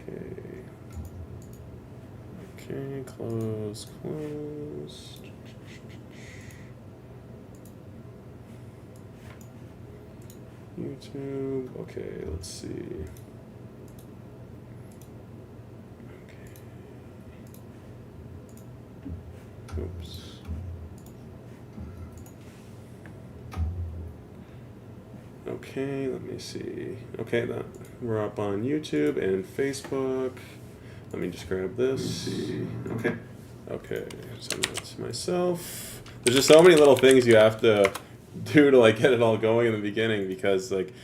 Okay. Okay, close. YouTube. Okay, let's see. Okay. Oops. Okay, let me see. Okay, we're up on YouTube and Facebook. Let me just grab this. Okay. Okay, send that to myself. There's just so many little things you have to do to like get it all going in the beginning, because like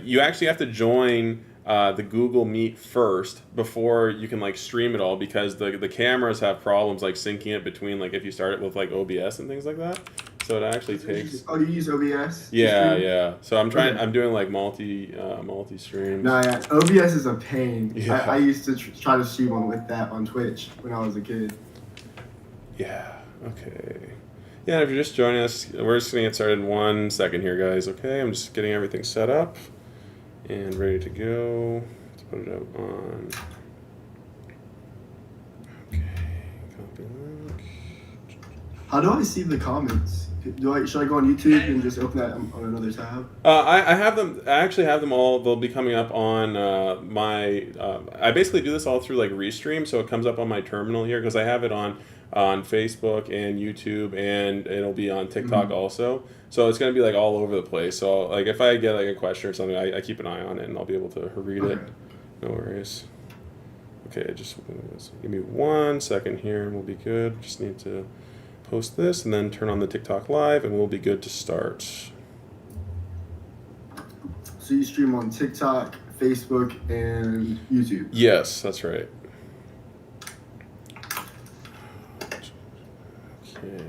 you actually have to join the Google Meet first before you can like stream it all, because the cameras have problems like syncing it between, like if you start it with like OBS and things like that. So it actually takes. Oh, you use OBS? Yeah, yeah. So I'm trying. Okay. I'm doing like multi streams. Nah, yeah. OBS is a pain. Yeah. I used to try to stream on with that on Twitch when I was a kid. Yeah. Okay. Yeah. If you're just joining us, we're just gonna get started in 1 second here, guys. Okay. I'm just getting everything set up and ready to go. Let's put it out on. Okay. Copy link. How do I see the comments? Should I go on YouTube and just open that on another tab? I have them. I actually have them all. They'll be coming up on my. I basically do this all through like Restream, so it comes up on my terminal here, because I have it on Facebook and YouTube, and it'll be on TikTok also. So it's gonna be like all over the place. So like if I get like a question or something, I keep an eye on it, and I'll be able to read it. No worries. Okay, just give me 1 second here, and we'll be good. Just need to post this and then turn on the TikTok live, and we'll be good to start. So you stream on TikTok, Facebook, and YouTube? Yes, that's right. Okay.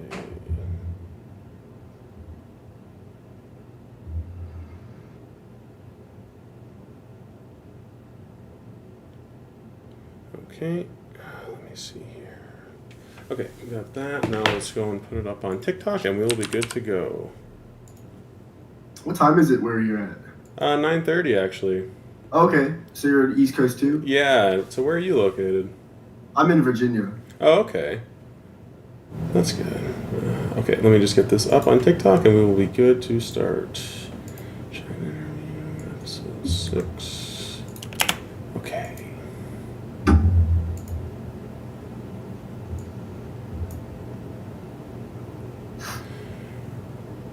Okay, let me see here. Okay, we got that. Now let's go and put it up on TikTok, and we'll be good to go. What time is it where you're at? 9:30 actually. Okay, so you're East Coast too? Yeah. So where are you located? I'm in Virginia. Oh, okay. That's good. Okay, let me just get this up on TikTok, and we will be good to start. China interview, episode 6. Okay.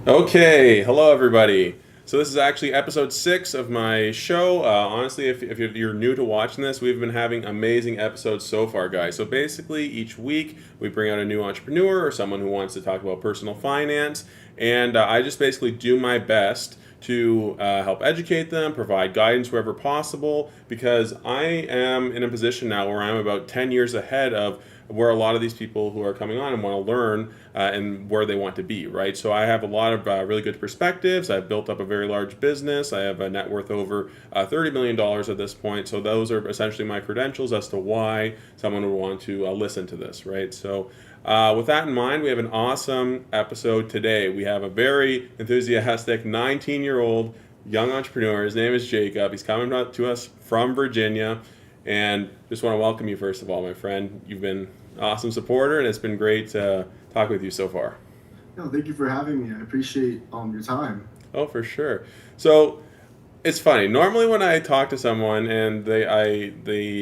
Okay, hello everybody. So this is actually episode 6 of my show. Honestly, if you're new to watching this, we've been having amazing episodes so far, guys. So basically, each week we bring out a new entrepreneur or someone who wants to talk about personal finance, and I just basically do my best to help educate them, provide guidance wherever possible, because I am in a position now where I'm about 10 years ahead of where a lot of these people who are coming on and want to learn and where they want to be, right? So I have a lot of really good perspectives. I've built up a very large business. I have a net worth over $30 million at this point. So those are essentially my credentials as to why someone would want to listen to this, right? So with that in mind, we have an awesome episode today. We have a very enthusiastic 19-year-old young entrepreneur. His name is Jacob. He's coming to us from Virginia. And just want to welcome you, first of all, my friend. You've been an awesome supporter, and it's been great to talk with you so far. No, thank you for having me. I appreciate your time. Oh, for sure. So it's funny. Normally, when I talk to someone and they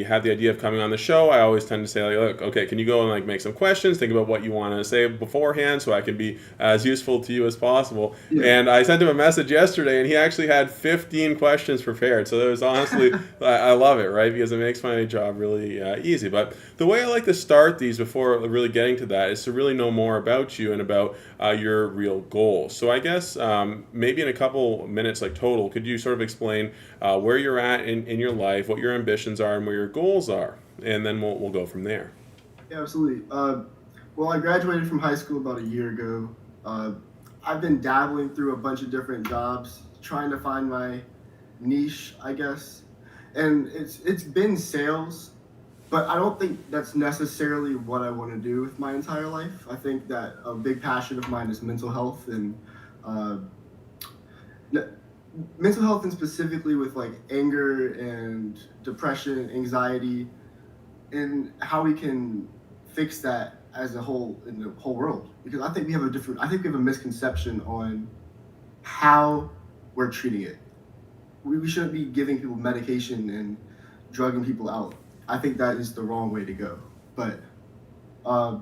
have the idea of coming on the show, I always tend to say, like, look, okay, can you go and like make some questions, think about what you want to say beforehand, so I can be as useful to you as possible. Yeah. And I sent him a message yesterday, and he actually had 15 questions prepared. So it was honestly, I love it, right? Because it makes my job really easy. But the way I like to start these before really getting to that is to really know more about you and about your real goals. So I guess maybe in a couple minutes, like total, could you sort of explain where you're at in your life, what your ambitions are, and where your goals are, and then we'll go from there. Yeah, absolutely. Well, I graduated from high school about a year ago. I've been dabbling through a bunch of different jobs, trying to find my niche, I guess, and it's been sales, but I don't think that's necessarily what I want to do with my entire life. I think that a big passion of mine is mental health, and mental health, and specifically with like anger and depression, anxiety, and how we can fix that as a whole in the whole world. Because I think we have a misconception on how we're treating it. We shouldn't be giving people medication and drugging people out. I think that is the wrong way to go. But uh,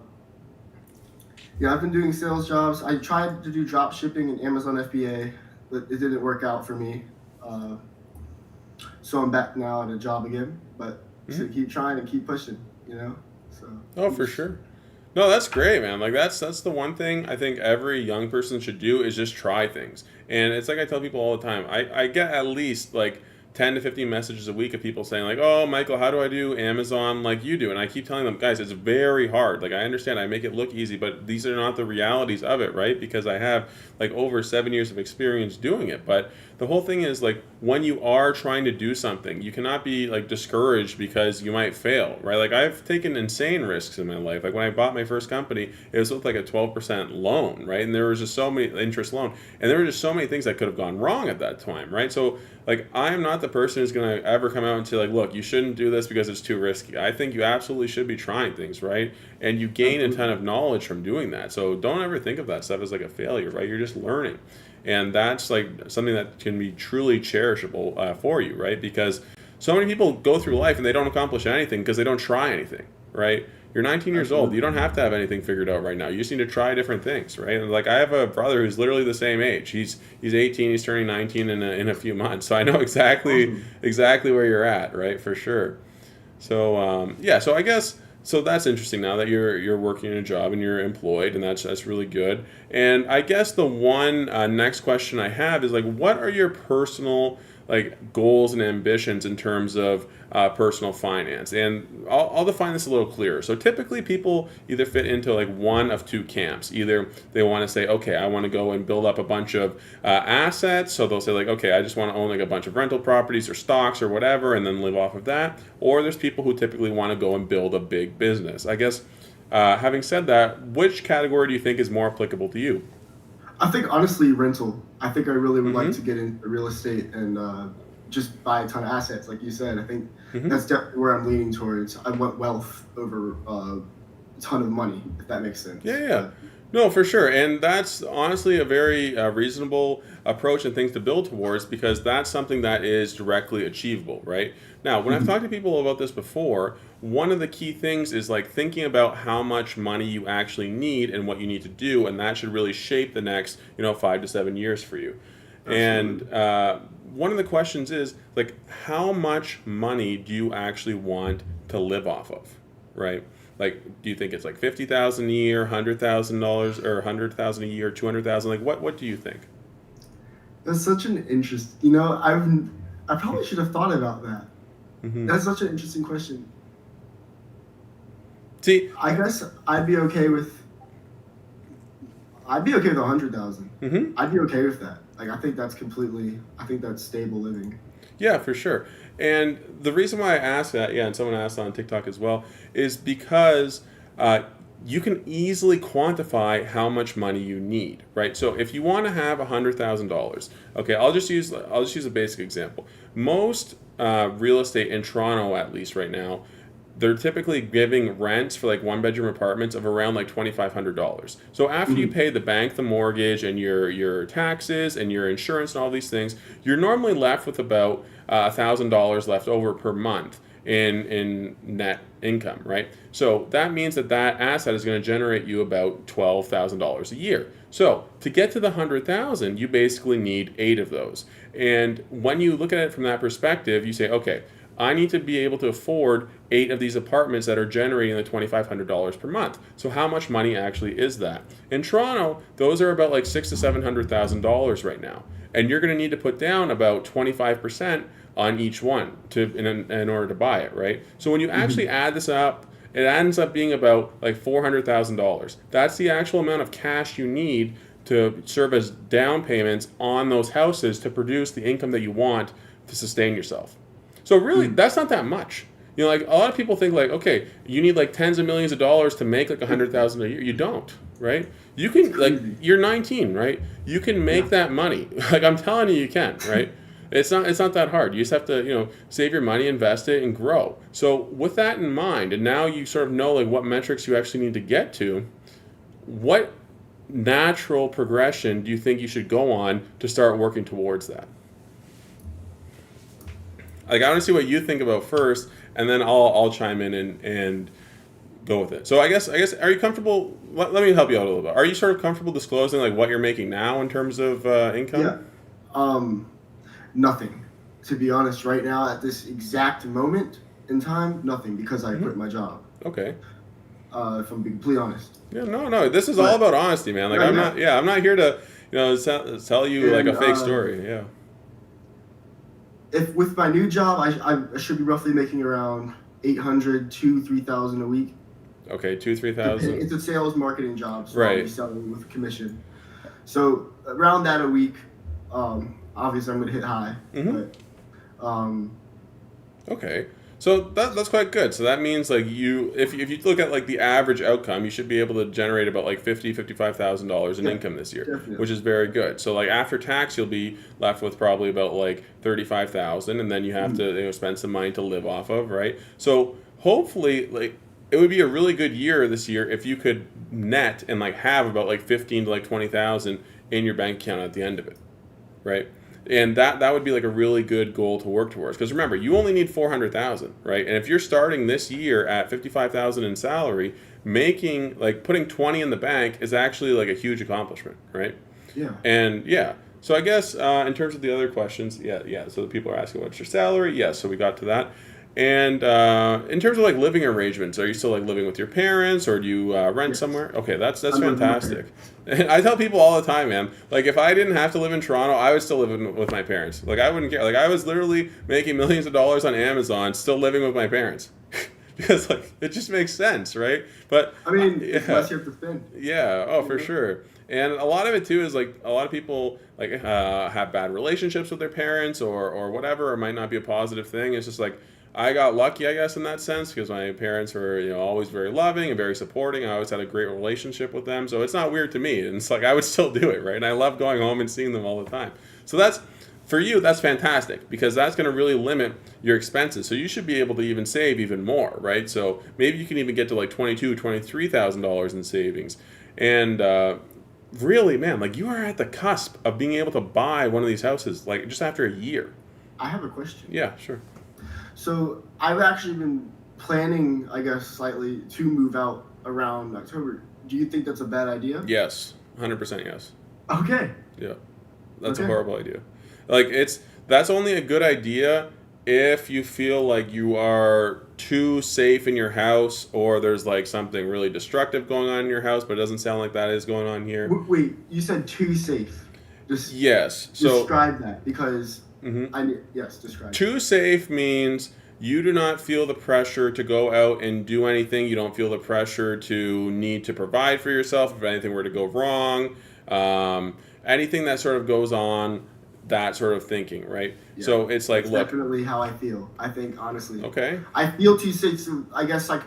yeah, I've been doing sales jobs. I tried to do drop shipping and Amazon FBA, but it didn't work out for me. Uh, so I'm back now at a job again. But Mhm. should keep trying and keep pushing, you know. So Oh, for sure. No, that's great, man. Like that's the one thing I think every young person should do is just try things. And it's like I tell people all the time. I get at least like 10 to 15 messages a week of people saying like, "Oh, Michael, how do I do Amazon like you do?" And I keep telling them, "Guys, it's very hard. Like I understand I make it look easy, but these are not the realities of it, right? Because I have like over 7 years of experience doing it. But the whole thing is like when you are trying to do something, you cannot be like discouraged because you might fail, right? Like I've taken insane risks in my life. Like when I bought my first company, it was with like a 12% loan, right? And there was just so many interest loan, and there were just so many things that could have gone wrong at that time, right? So like I am not the person who's going to ever come out and say like, look, you shouldn't do this because it's too risky. I think you absolutely should be trying things, right? And you gain a ton absolutely. of knowledge from doing that. So don't ever think of that stuff as like a failure, right? You're just learning, and that's like something that can be truly cherishable for you, right? Because so many people go through life and they don't accomplish anything because they don't try anything, right? You're 19 years old. You Absolutely. don't have to have anything figured out right now. You just need to try different things, right? And like I have a brother who's literally the same age. He's 18. He's turning 19 in a few months. So I know Awesome. exactly where you're at, right? For sure. So yeah, so I guess so that's interesting now that you're working in a job and you're employed, and that's really good. And I guess the one next question I have is like, what are your personal like goals and ambitions in terms of personal finance? And I'll define this a little clearer. So typically, people either fit into like one of two camps. Either they want to say, okay, I want to go and build up a bunch of assets. So they'll say like, okay, I just want to own like a bunch of rental properties or stocks or whatever, and then live off of that. Or there's people who typically want to go and build a big business. I guess. Having said that, which category do you think is more applicable to you? I think honestly, rental. I think I really would like Mm-hmm. to get into real estate and just buy a ton of assets, like you said. I think Mm-hmm. that's definitely where I'm leaning towards. I want wealth over a ton of money, if that makes Yeah, sense. yeah. But No, for sure. And that's honestly a very reasonable approach and things to build towards because that's something that is directly achievable, right? Now, when I've mhm, talked to people about this before, one of the key things is like thinking about how much money you actually need and what you need to do, and that should really shape the next, 5 to 7 years for you. absolutely. And one of the questions is like, how much money do you actually want to live off of, right? Like, do you think it's like 50,000 a year, $100,000, or 100,000 a year, 200,000? Like, what do you think? That's such an interest. I probably should have thought about that. Hmm. That's such an interesting question. See, I guess I'd be okay with 100,000. hmm I'd be okay with that. Like I think that's stable living. yeah, for sure. And the reason why I asked that, yeah, and someone asked on TikTok as well, is because uh, you can easily quantify how much money you need, right? So if you want to have $100,000, okay, I'll just use a basic example. Most real estate in Toronto, at least right now, they're typically giving rents for like one bedroom apartments of around like $2,500. So after you Mhm. pay the bank the mortgage and your taxes and your insurance and all these things, you're normally left with about $1,000 left over per month in net income, right? So that means that asset is going to generate you about $12,000 a year. So to get to the 100,000, you basically need eight of those. And when you look at it from that perspective, you say, okay, I need to be able to afford eight of these apartments that are generating the $2,500 per month. So how much money actually is that? In Toronto, those are about like six to $700,000 right now, and you're going to need to put down about 25% on each one in order to buy it, right? So when you actually Mhm. add this up, it ends up being about like $400,000. That's the actual amount of cash you need to serve as down payments on those houses to produce the income that you want to sustain yourself. So really, Mhm. that's not that much. Like a lot of people think like, okay, you need like tens of millions of dollars to make like 100,000 a year. You don't. right? You can, It's like, crazy. you're 19, right? You can make Yeah. that money. Like, I'm telling you can, right? It's not that hard. You just have to, save your money, invest it, and grow. So with that in mind, and now you sort of know like what metrics you actually need to get to, what natural progression do you think you should go on to start working towards that? Like, I want to see what you think about first, and then I'll chime in and go with it. So I guess are you comfortable? Let me help you out a little bit. Are you sort of comfortable disclosing like what you're making now in terms of Yeah. income? Um, Nothing. To be honest, right now at this exact moment in time, nothing because I Hmm. quit my job. Okay. If I'm being completely honest. Yeah. No. No. This is all But about honesty, man. Like yeah, I'm yeah. not. Yeah. I'm not here to tell you like a And fake story. Yeah. if with my new job, I should be roughly making around 800 to 3,000 a week. Okay. 2-3 thousand. It's a sales marketing job, so I'll be Right. selling with commission. So around that a week. Obviously, I'm gonna hit high, Hmm. but um, Okay. So that's quite good. So that means like if you look at like the average outcome, you should be able to generate about like $55,000 in yeah, income this year, which definitely. is very good. So like after tax, you'll be left with probably about like 35,000, and then you have to Mhm. spend some money to live off of, right? So hopefully, like it would be a really good year this year if you could net and like have about like 15 to like 20,000 in your bank account at the end of it, right? And that would be like a really good goal to work towards. Because remember, you only need 400,000, right? And if you're starting this year at 55,000 in salary, making like putting 20 in the bank is actually like a huge accomplishment, right? Yeah. And yeah, so I guess in terms of the other questions, yeah, yeah. So the people are asking what's your salary? Yeah, so we got to that. And in terms of like living arrangements, are you still like living with your parents, or do you rent Yes. somewhere? Okay, that's I'm living with my fantastic. parents. And I tell people all the time, man. Like if I didn't have to live in Toronto, I would still live with my parents. Like I wouldn't care. Like I was literally making millions of dollars on Amazon, still living with my parents, because like it just makes sense, right? But I mean, it's yeah. less you have to spend. Yeah, oh, You for know? sure. And a lot of it too is like a lot of people like have bad relationships with their parents or whatever, or might not be a positive thing. It's just like I got lucky, I guess, in that sense because my parents were always very loving and very supporting. I always had a great relationship with them, so it's not weird to me. And it's like I would still do it, right? And I love going home and seeing them all the time. So that's for you. That's fantastic because that's going to really limit your expenses. So you should be able to even save even more, right? So maybe you can even get to like $23,000 in savings. And really, man, like you are at the cusp of being able to buy one of these houses, like just after a year. I have a question. Yeah, sure. So I've actually been planning, I guess, slightly to move out around October. Do you think that's a bad idea? Yes, 100% yes. Okay. Yeah, that's a Okay. horrible idea. Like that's only a good idea if you feel like you are too safe in your house or there's like something really destructive going on in your house, but it doesn't sound like that is going on here. Wait, you said too safe. Just Yes. So, describe that because mhm. yes, describe it. Too safe means you do not feel the pressure to go out and do anything. You don't feel the pressure to need to provide for yourself if anything were to go wrong. Anything that sort of goes on, that sort of thinking, right? Yeah. So it's like, That's look, definitely how I feel. I think honestly. okay, I feel too safe. So I guess like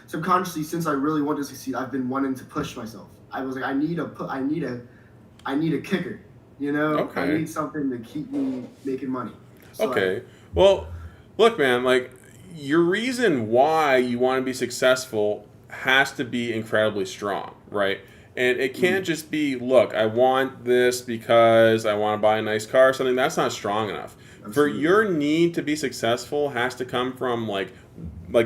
subconsciously, since I really want to succeed, I've been wanting to push myself. I was like, I need a kicker. You know, I okay, need something to keep me making money. So okay. Well, look, man, like your reason why you want to be successful has to be incredibly strong, right? And it can't just be, look, I want this because I want to buy a nice car or something. That's not strong enough. For absolutely. your need to be successful has to come from like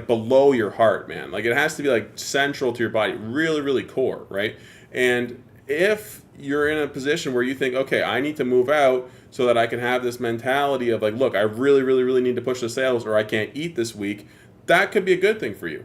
below your heart, man. Like it has to be like central to your body, really, really core, right? And if you're in a position where you think, okay, I need to move out so that I can have this mentality of like, look, I really, really, really need to push the sales or I can't eat this week, that could be a good thing for you.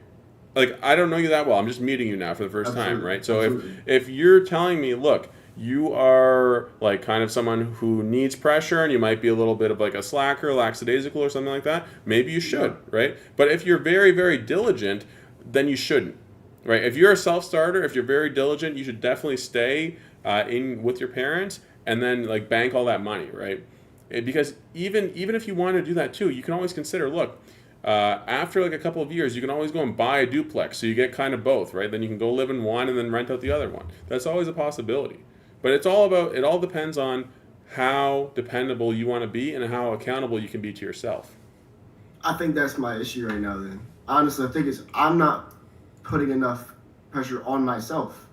Like I don't know you that well. I'm just meeting you now for the first time, Absolutely. right? So Absolutely. if you're telling me, look, you are like kind of someone who needs pressure and you might be a little bit of like a slacker, lackadaisical or something like that, maybe you Yeah. should, right? But if you're very, very diligent, then you shouldn't, right? If you're a self-starter, if you're very diligent, you should definitely stay in with your parents and then like bank all that money, right? Because even if you want to do that too, you can always consider, look, After like a couple of years, you can always go and buy a duplex, so you get kind of both, right? Then you can go live in one and then rent out the other one. That's always a possibility. But it all depends on how dependable you want to be and how accountable you can be to yourself. I think that's my issue right now. Then honestly, I think I'm not putting enough pressure on myself,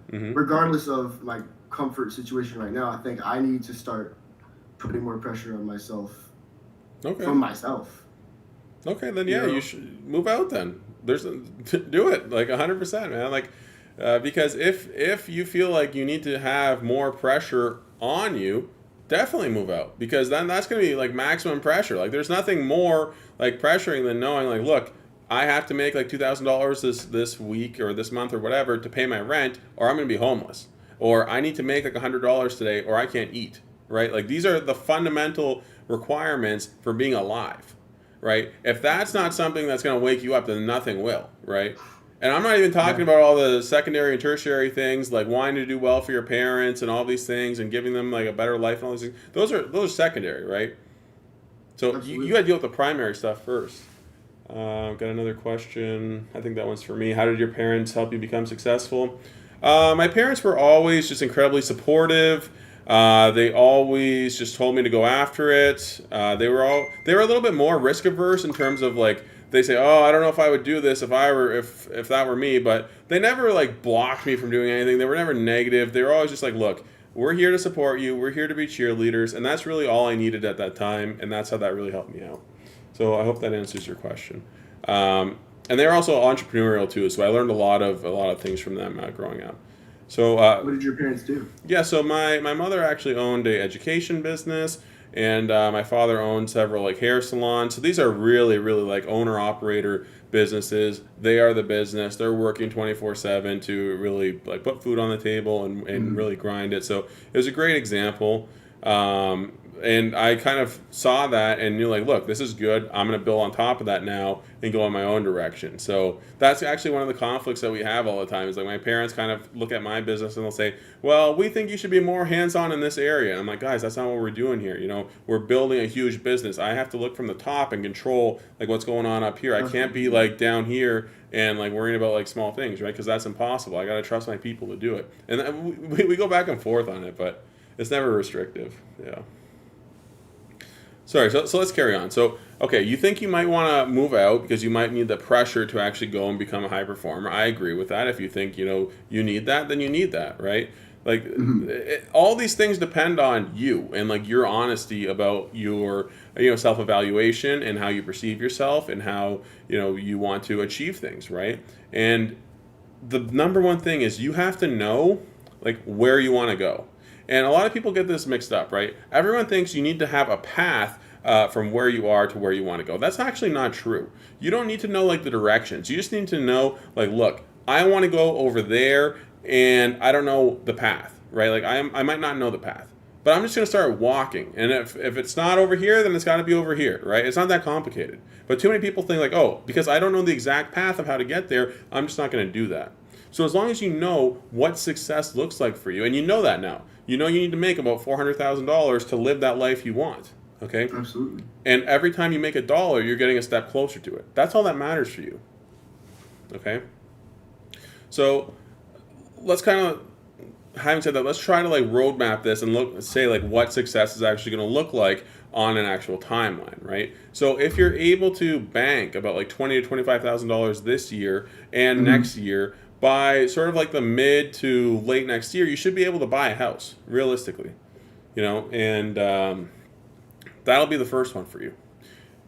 Hmm. regardless of my comfort situation right now. I think I need to start putting more pressure on myself Okay. from myself. Okay, then You yeah, you know, should move out. Then do it like 100%, man. Like because if you feel like you need to have more pressure on you, definitely move out because then that's gonna be like maximum pressure. Like there's nothing more like pressuring than knowing like, look, I have to make like $2,000 this week or this month or whatever to pay my rent, or I'm gonna be homeless, or I need to make like $100 today, or I can't eat. Right? Like these are the fundamental requirements for being alive, right? If that's not something that's going to wake you up, then nothing will, right? And I'm not even talking yeah, about all the secondary and tertiary things like wanting to do well for your parents and all these things and giving them like a better life and all these things. Those are secondary, right? So you got absolutely. to deal with the primary stuff first. Got another question. I think that one's for me. How did your parents help you become successful? My parents were always just incredibly supportive. They always just told me to go after it. They were a little bit more risk averse in terms of like they say, oh, I don't know if I would do this if that were me, but they never like blocked me from doing anything. They were never negative. They were always just like, look, we're here to support you. We're here to be cheerleaders, and that's really all I needed at that time, and that's how that really helped me out. So I hope that answers your question. And they're also entrepreneurial too, so I learned a lot of things from them growing up. So What did your parents do? yeah, so my mother actually owned a education business, and my father owned several like hair salons. So these are really like owner operator businesses. They are the business. They're working 24/7 to really like put food on the table and Mm-hmm. really grind it. So it was a great example. And I kind of saw that and knew like, look, this is good. I'm going to build on top of that now and go in my own direction. So that's actually one of the conflicts that we have all the time. Is like my parents kind of look at my business and they'll say, well, we think you should be more hands-on in this area. And I'm like, guys, that's not what we're doing here. You know, we're building a huge business. I have to look from the top and control like what's going on up here. I can't be Absolutely. like down here and like worrying about like small things, right? Because that's impossible. I got to trust my people to do it. And we go back and forth on it, but it's never restrictive. Yeah. Sorry, so let's carry on. So, okay, you think you might want to move out because you might need the pressure to actually go and become a high performer. I agree with that. If you think, you need that, then you need that, right? Like, Hmm. all these things depend on you and, like, your honesty about your, self-evaluation and how you perceive yourself and how, you want to achieve things, right? And the number one thing is you have to know like where you want to go. And a lot of people get this mixed up, right? Everyone thinks you need to have a path from where you are to where you want to go. That's actually not true. You don't need to know like the directions. You just need to know like, look, I want to go over there, and I don't know the path, right? Like I might not know the path, but I'm just going to start walking. And if it's not over here, then it's got to be over here, right? It's not that complicated. But too many people think like, oh, because I don't know the exact path of how to get there, I'm just not going to do that. So as long as you know what success looks like for you, and you know that now, you know you need to make about $400,000 to live that life you want. Okay, Absolutely. and every time you make a dollar, you're getting a step closer to it. That's all that matters for you. Okay, so let's kind of, having said that, let's try to like roadmap this and look say like what success is actually going to look like on an actual timeline, right? So if you're able to bank about like $20,000 to $25,000 this year and Hmm. next year, by sort of like the mid to late next year, you should be able to buy a house realistically, and that'll be the first one for you.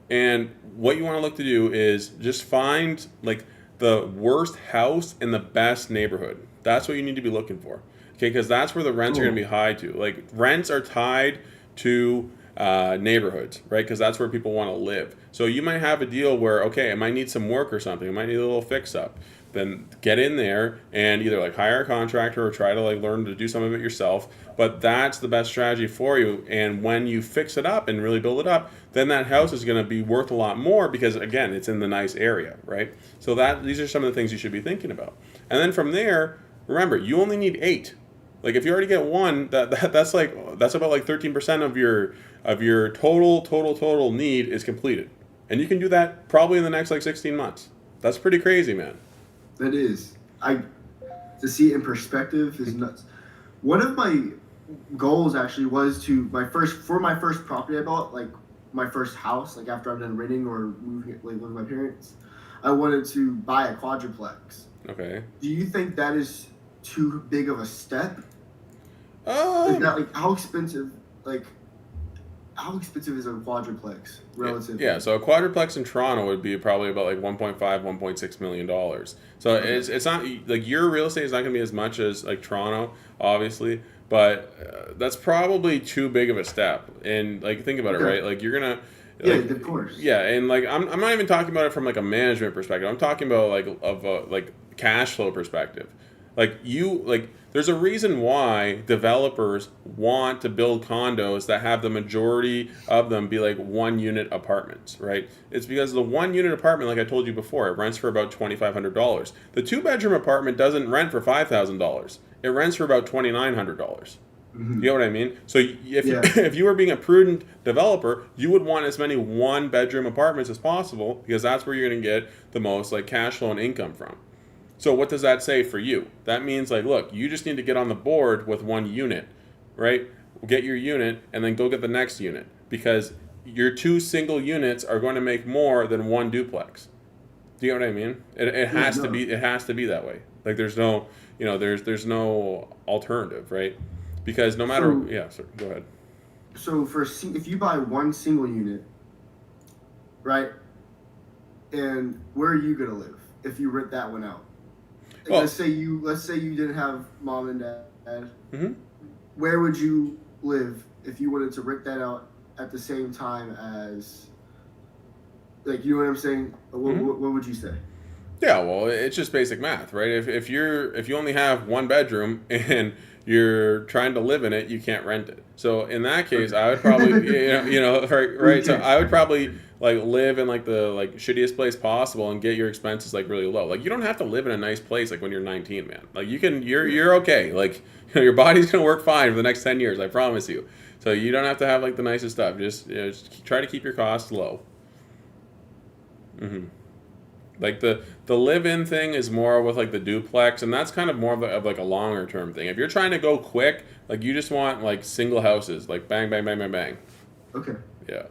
And what you want to look to do is just find like the worst house in the best neighborhood. That's what you need to be looking for. Okay, because that's where the rents are going to Cool. be high to. Like rents are tied to neighborhoods, right? Because that's where people want to live. So you might have a deal where okay, I might need some work or something. I might need a little fix up. Then get in there and either like hire a contractor or try to like learn to do some of it yourself. But that's the best strategy for you. And when you fix it up and really build it up, then that house is going to be worth a lot more because again, it's in the nice area, right? So that these are some of the things you should be thinking about. And then from there, remember, you only need 8. Like if you already get one, that's about like 13% of your total need is completed. And you can do that probably in the next like 16 months. That's pretty crazy, man. That is. To see it in perspective is nuts. One of my goals actually was to my first property I bought, like my first house, like after I'm done renting or moving like with my parents, I wanted to buy a quadruplex. Okay. Do you think that is too big of a step? Is that like how expensive is a quadruplex relatively? Yeah, so a quadruplex in Toronto would be probably about like 1.5, 1.6 million dollars. So it's not like your real estate is not going to be as much as like Toronto, obviously, but that's probably too big of a step. And like think about it, right? Like you're gonna. Like, yeah, of course. Yeah, and like I'm not even talking about it from like a management perspective. I'm talking about like of a like cash flow perspective. There's a reason why developers want to build condos that have the majority of them be like 1-unit apartments, right? It's because the 1-unit apartment, like I told you before, it rents for about $2,500. The 2-bedroom apartment doesn't rent for $5,000. It rents for about $2,900. Mm-hmm. You know what I mean? So if you were being a prudent developer, you would want as many 1-bedroom apartments as possible because that's where you're going to get the most like cash flow and income from. So what does that say for you? That means like, look, you just need to get on the board with 1 unit, right? Get your unit and then go get the next unit because your 2 single units are going to make more than 1 duplex. Do you know what I mean? It has to be. It has to be that way. Like there's no, there's no alternative, right? Because no matter, go ahead. So if you buy 1 single unit, right, and where are you gonna live if you rent that one out? Well, let's say you didn't have mom and dad. Mm-hmm. Where would you live if you wanted to rent that out at the same time as, like, you know what I'm saying? What would you say? Yeah, well, it's just basic math, right? If you only have 1 bedroom and you're trying to live in it, you can't rent it. So in that case, I would probably, right. So I would probably like live in like the like shittiest place possible and get your expenses like really low. Like you don't have to live in a nice place like when you're 19, man. Like you're okay. Like your body's gonna work fine for the next 10 years, I promise you. So you don't have to have like the nicest stuff. Just try to keep your costs low. Mm-hmm. Like the live-in thing is more with like the duplex, and that's kind of more of like a longer term thing. If you're trying to go quick, like you just want like single houses, like bang, bang, bang, bang, bang. Okay. Yeah.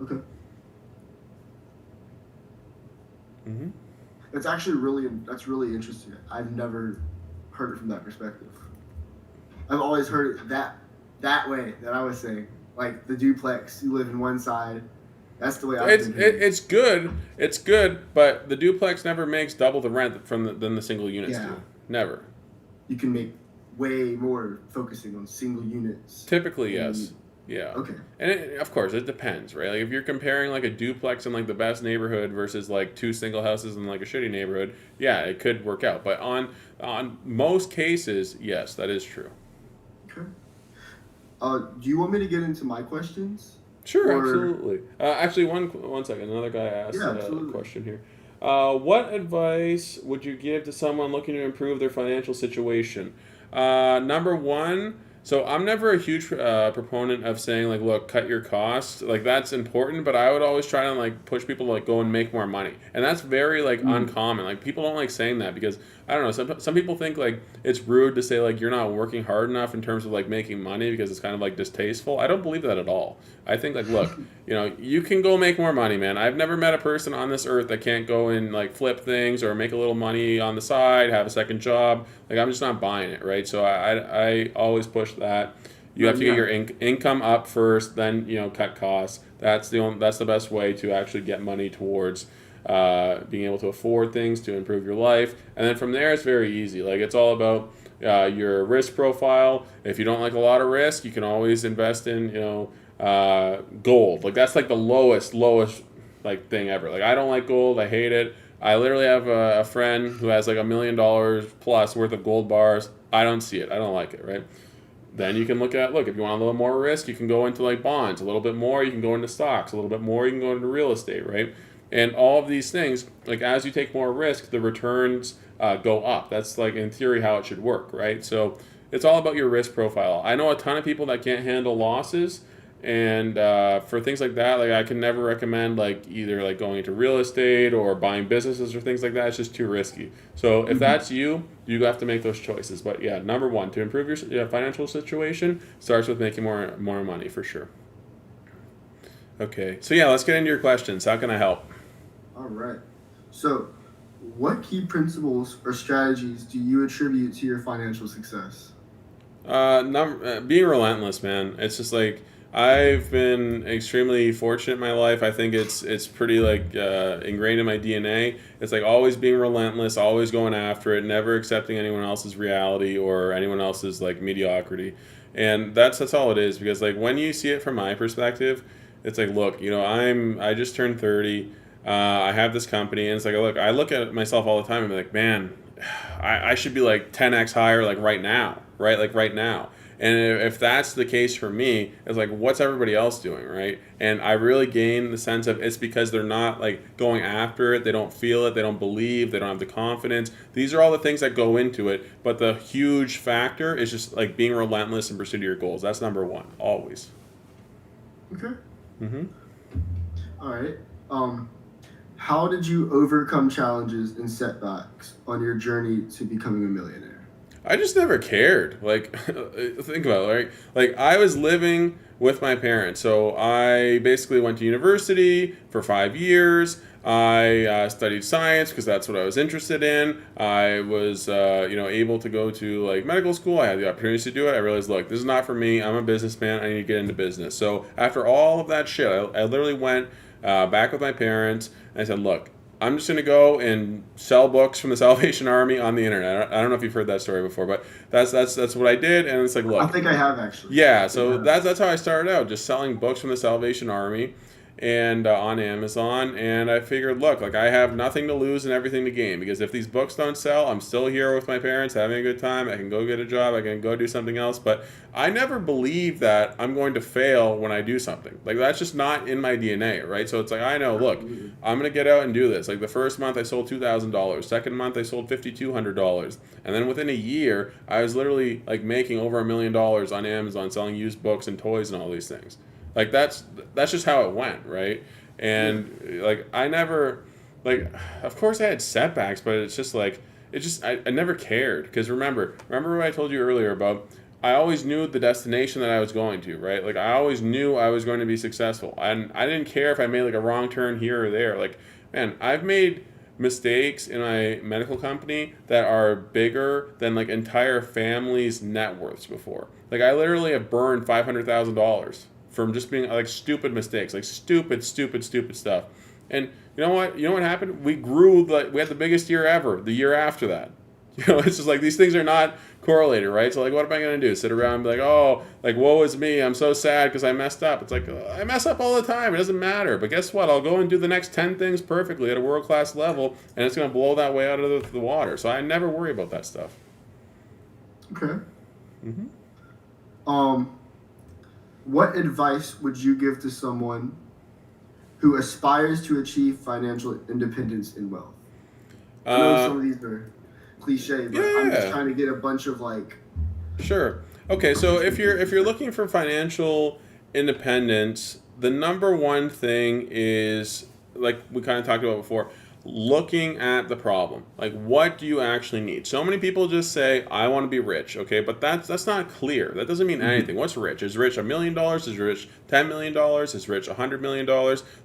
Okay. Mm-hmm. That's really interesting. I've never heard it from that perspective. I've always heard it that way that I was saying, like the duplex, you live in one side. That's the way it's good. It's good, but the duplex never makes double the rent than the single units do. Never. You can make way more focusing on single units. Typically, yes. Yeah. Okay. And of course, it depends, right? Like if you're comparing like a duplex in like the best neighborhood versus like 2 single houses in like a shitty neighborhood, yeah, it could work out. But on most cases, yes, that is true. Okay. Do you want me to get into my questions? Sure, absolutely. Actually, one second. Another guy asked a question here. What advice would you give to someone looking to improve their financial situation? Number one, so I'm never a huge proponent of saying like, look, cut your costs. Like that's important, but I would always try to like push people to like go and make more money, and that's very like uncommon. Like people don't like saying that because I don't know. Some people think like it's rude to say like you're not working hard enough in terms of like making money because it's kind of like distasteful. I don't believe that at all. I think like look, you can go make more money, man. I've never met a person on this earth that can't go and like flip things or make a little money on the side, have a second job. Like I'm just not buying it, right? So I always push that. You have to get your income up first, then cut costs. That's the best way to actually get money towards being able to afford things to improve your life. And then from there, it's very easy. Like it's all about your risk profile. If you don't like a lot of risk, you can always invest in gold. Like that's like the lowest like thing ever. Like I don't like gold. I hate it. I literally have a friend who has like $1 million plus worth of gold bars. I don't see it. I don't like it, right? Then you can look if you want a little more risk, you can go into like bonds. A little bit more, you can go into stocks. A little bit more, you can go into real estate, right? And all of these things, like as you take more risk, the returns go up. That's like in theory how it should work, right? So it's all about your risk profile. I know a ton of people that can't handle losses, And for things like that, like I can never recommend like either like going into real estate or buying businesses or things like that. It's just too risky. So if Hmm. that's you, you have to make those choices. But yeah, number one, to improve your financial situation starts with making more money for sure. Okay, so yeah, let's get into your questions. How can I help? All right. So, what key principles or strategies do you attribute to your financial success? Being relentless, man. It's just like I've been extremely fortunate in my life. I think it's pretty like ingrained in my DNA. It's like always being relentless, always going after it, never accepting anyone else's reality or anyone else's like mediocrity. And that's all it is because like when you see it from my perspective, it's like look, I just turned 30. I have this company, and it's like look, I look at myself all the time and be like, man, I should be like 10x higher like right now, right? Like right now. And if that's the case for me, it's like, what's everybody else doing, right? And I really gain the sense of it's because they're not like going after it. They don't feel it. They don't believe. They don't have the confidence. These are all the things that go into it. But the huge factor is just like being relentless in pursuit of your goals. That's number one, always. Okay. Hmm. All right. Um, how did you overcome challenges and setbacks on your journey to becoming a millionaire? I just never cared. Like, think about it, right? Like, I was living with my parents. So I basically went to university for 5 years. I studied science because that's what I was interested in. I was, able to go to like medical school. I had the opportunity to do it. I realized, look, this is not for me. I'm a businessman. I need to get into business. So after all of that shit, I literally went back with my parents and I said, look, I'm just gonna go and sell books from the Salvation Army on the internet. I don't know if you've heard that story before, but that's what I did. And it's like, I look, think I have actually. yeah, I think I so have. that's how I started out, just selling books from the Salvation Army, and on Amazon. And I figured, look, like I have nothing to lose and everything to gain because if these books don't sell, I'm still here with my parents having a good time. I can go get a job. I can go do something else. But I never believe that I'm going to fail when I do something. Like that's just not in my DNA, right? So it's like I know, look, Absolutely. I'm gonna get out and do this. Like the first month I sold $2,000. Second month I sold $5,200. And then within a year, I was literally like making over $1 million on Amazon selling used books and toys and all these things. Like that's just how it went, right? Yeah. And like I never like of course I had setbacks, but it's just like I never cared because remember what I told you earlier about I always knew the destination that I was going to, right? Like I always knew I was going to be successful. And I didn't care if I made like a wrong turn here or there. Like, man, I've made mistakes in my medical company that are bigger than like entire families' net worths before. Like I literally have burned $500,000 from just being like stupid mistakes, like stupid stuff. And you know what? You know what happened? We grew like we had the biggest year ever. The year after that, it's just like these things are not correlated, right? So like, what am I gonna do? Sit around and be like, oh, like woe is me. I'm so sad because I messed up. It's like I mess up all the time. It doesn't matter. But guess what? I'll go and do the next 10 things perfectly at a world class level, and it's gonna blow that way out of the water. So I never worry about that stuff. Okay. Hmm. Um, what advice would you give to someone who aspires to achieve financial independence and wealth? I know some Uh, of these are cliche, but I'm just yeah. trying to get a bunch of like Sure. Okay, so if you're looking for financial independence, the number one thing is like we kind of talked about before, looking at the problem. Like what do you actually need? So many people just say I want to be rich, okay? But that's not clear. That doesn't mean Mhm. anything. What's rich? Is rich $1 million? Is rich $10 million? Is rich $100 million?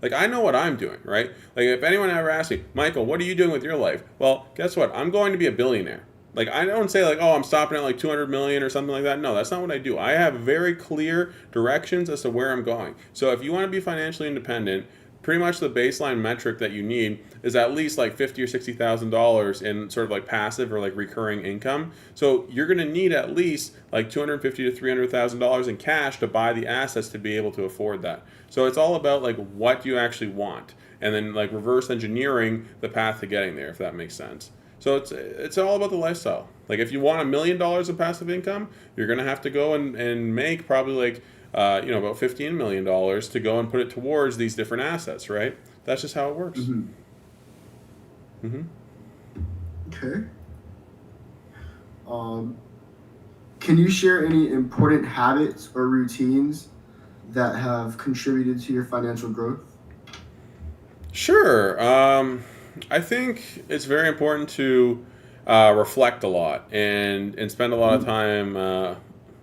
Like I know what I'm doing, right? Like if anyone ever asks me, Michael, what are you doing with your life? Well, guess what? I'm going to be a billionaire. Like I don't say like, oh, I'm stopping at like 200 million or something like that. No, that's not what I do. I have very clear directions as to where I'm going. So if you want to be financially independent, pretty much the baseline metric that you need is at least like 50 or $60,000 in sort of like passive or like recurring income. So you're going to need at least like 250 to $300,000 in cash to buy the assets to be able to afford that. So it's all about like what do you actually want, and then like reverse engineering the path to getting there, if that makes sense. So it's all about the lifestyle. Like if you want $1 million in passive income, you're gonna have to go and make probably like about $15 million to go and put it towards these different assets, right? That's just how it works. Mhm. Hmm. Okay. Um, can you share any important habits or routines that have contributed to your financial growth? Sure. I think it's very important to reflect a lot and spend a lot of time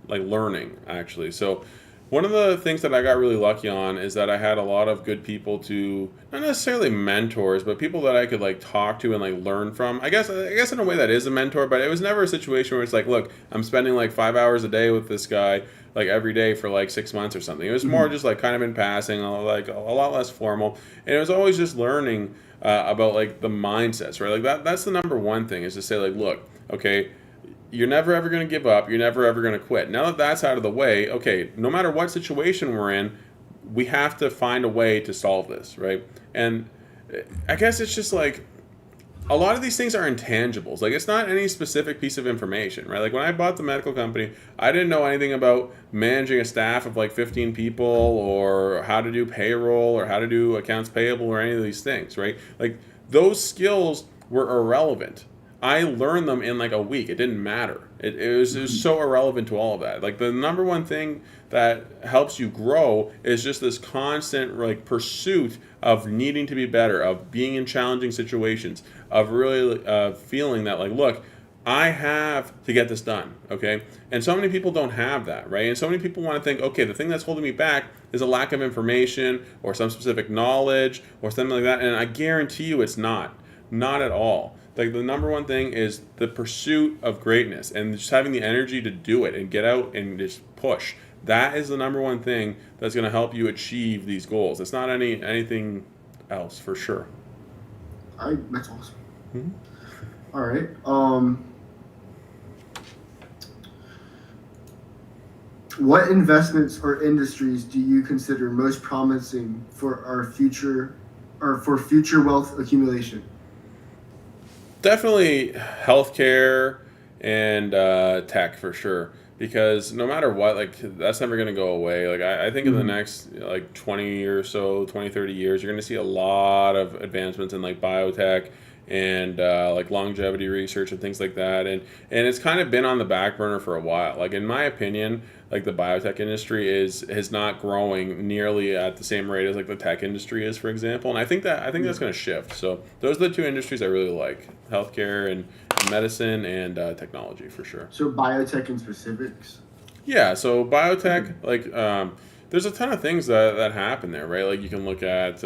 like learning actually. So one of the things that I got really lucky on is that I had a lot of good people to not necessarily mentors, but people that I could like talk to and like learn from. I guess in a way that is a mentor, but it was never a situation where it's like, look, I'm spending like 5 hours a day with this guy like every day for like 6 months or something. It was more Mm-hmm. just like kind of in passing, like a lot less formal, and it was always just learning about like the mindsets, right? Like that's the number one thing is to say like, look, okay, you're never ever going to give up. You're never ever going to quit. Now that that's out of the way, okay, no matter what situation we're in, we have to find a way to solve this, right? And I guess it's just like a lot of these things are intangibles. Like it's not any specific piece of information, right? Like when I bought the medical company, I didn't know anything about managing a staff of like 15 people or how to do payroll or how to do accounts payable or any of these things, right? Like those skills were irrelevant. I learned them in like a week. It didn't matter. It was so irrelevant to all of that. Like the number one thing that helps you grow is just this constant like pursuit of needing to be better, of being in challenging situations, of really feeling that like, look, I have to get this done, okay? And so many people don't have that, right? And so many people want to think, okay, the thing that's holding me back is a lack of information or some specific knowledge or something like that. And I guarantee you it's not. Not at all. Like the number one thing is the pursuit of greatness and just having the energy to do it and get out and just push. That is the number one thing that's going to help you achieve these goals. It's not anything else for sure. That's awesome. Mhm. All right. What investments or industries do you consider most promising for our future or for future wealth accumulation? Definitely healthcare and tech for sure. Because no matter what, like that's never going to go away. Like I think in the Mm-hmm. next like 20 or so, 20, 30 years, you're going to see a lot of advancements in like biotech and like longevity research and things like that. And it's kind of been on the back burner for a while. Like in my opinion, like the biotech industry is not growing nearly at the same rate as like the tech industry is, for example. And I think Yeah. that's going to shift. So those are the two industries I really like: healthcare and medicine and technology for sure. So biotech in specifics. Yeah, so Mm-hmm. biotech, like, there's a ton of things that happen there, right? Like, you can look at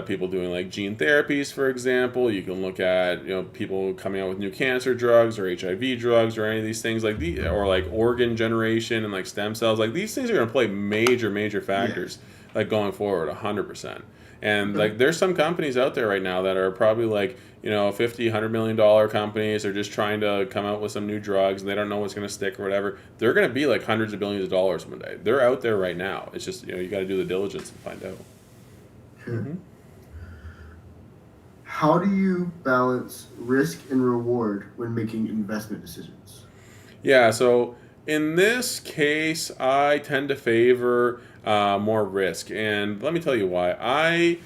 people doing like gene therapies, for example. You can look at people coming out with new cancer drugs or HIV drugs or any of these things or like organ generation and like stem cells. Like these things are going to play major Yeah. factors like going forward, 100%. And Okay. like there's some companies out there right now that are probably like 50 $100 million companies are just trying to come out with some new drugs and they don't know what's going to stick or whatever. They're going to be like hundreds of billions of dollars one day. They're out there right now. It's just you got to do the diligence and find out. Okay. Hmm. How do you balance risk and reward when making investment decisions? Yeah, so in this case, I tend to favor more risk. And let me tell you why.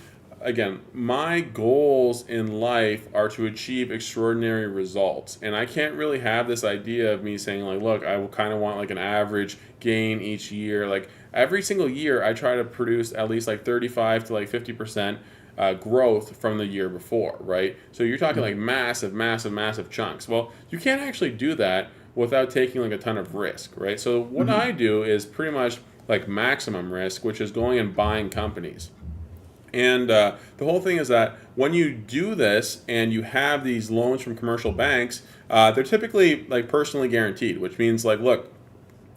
Again, my goals in life are to achieve extraordinary results. And I can't really have this idea of me saying, like, look, I will kind of want like an average gain each year. Like, every single year, I try to produce at least like 35 to like 50% growth from the year before, right? So you're talking like Mhm. massive chunks. Well, you can't actually do that without taking like a ton of risk, right? So what I Mhm. do is pretty much like maximum risk, which is going and buying companies. And the whole thing is that when you do this and you have these loans from commercial banks, they're typically like personally guaranteed, which means like, look,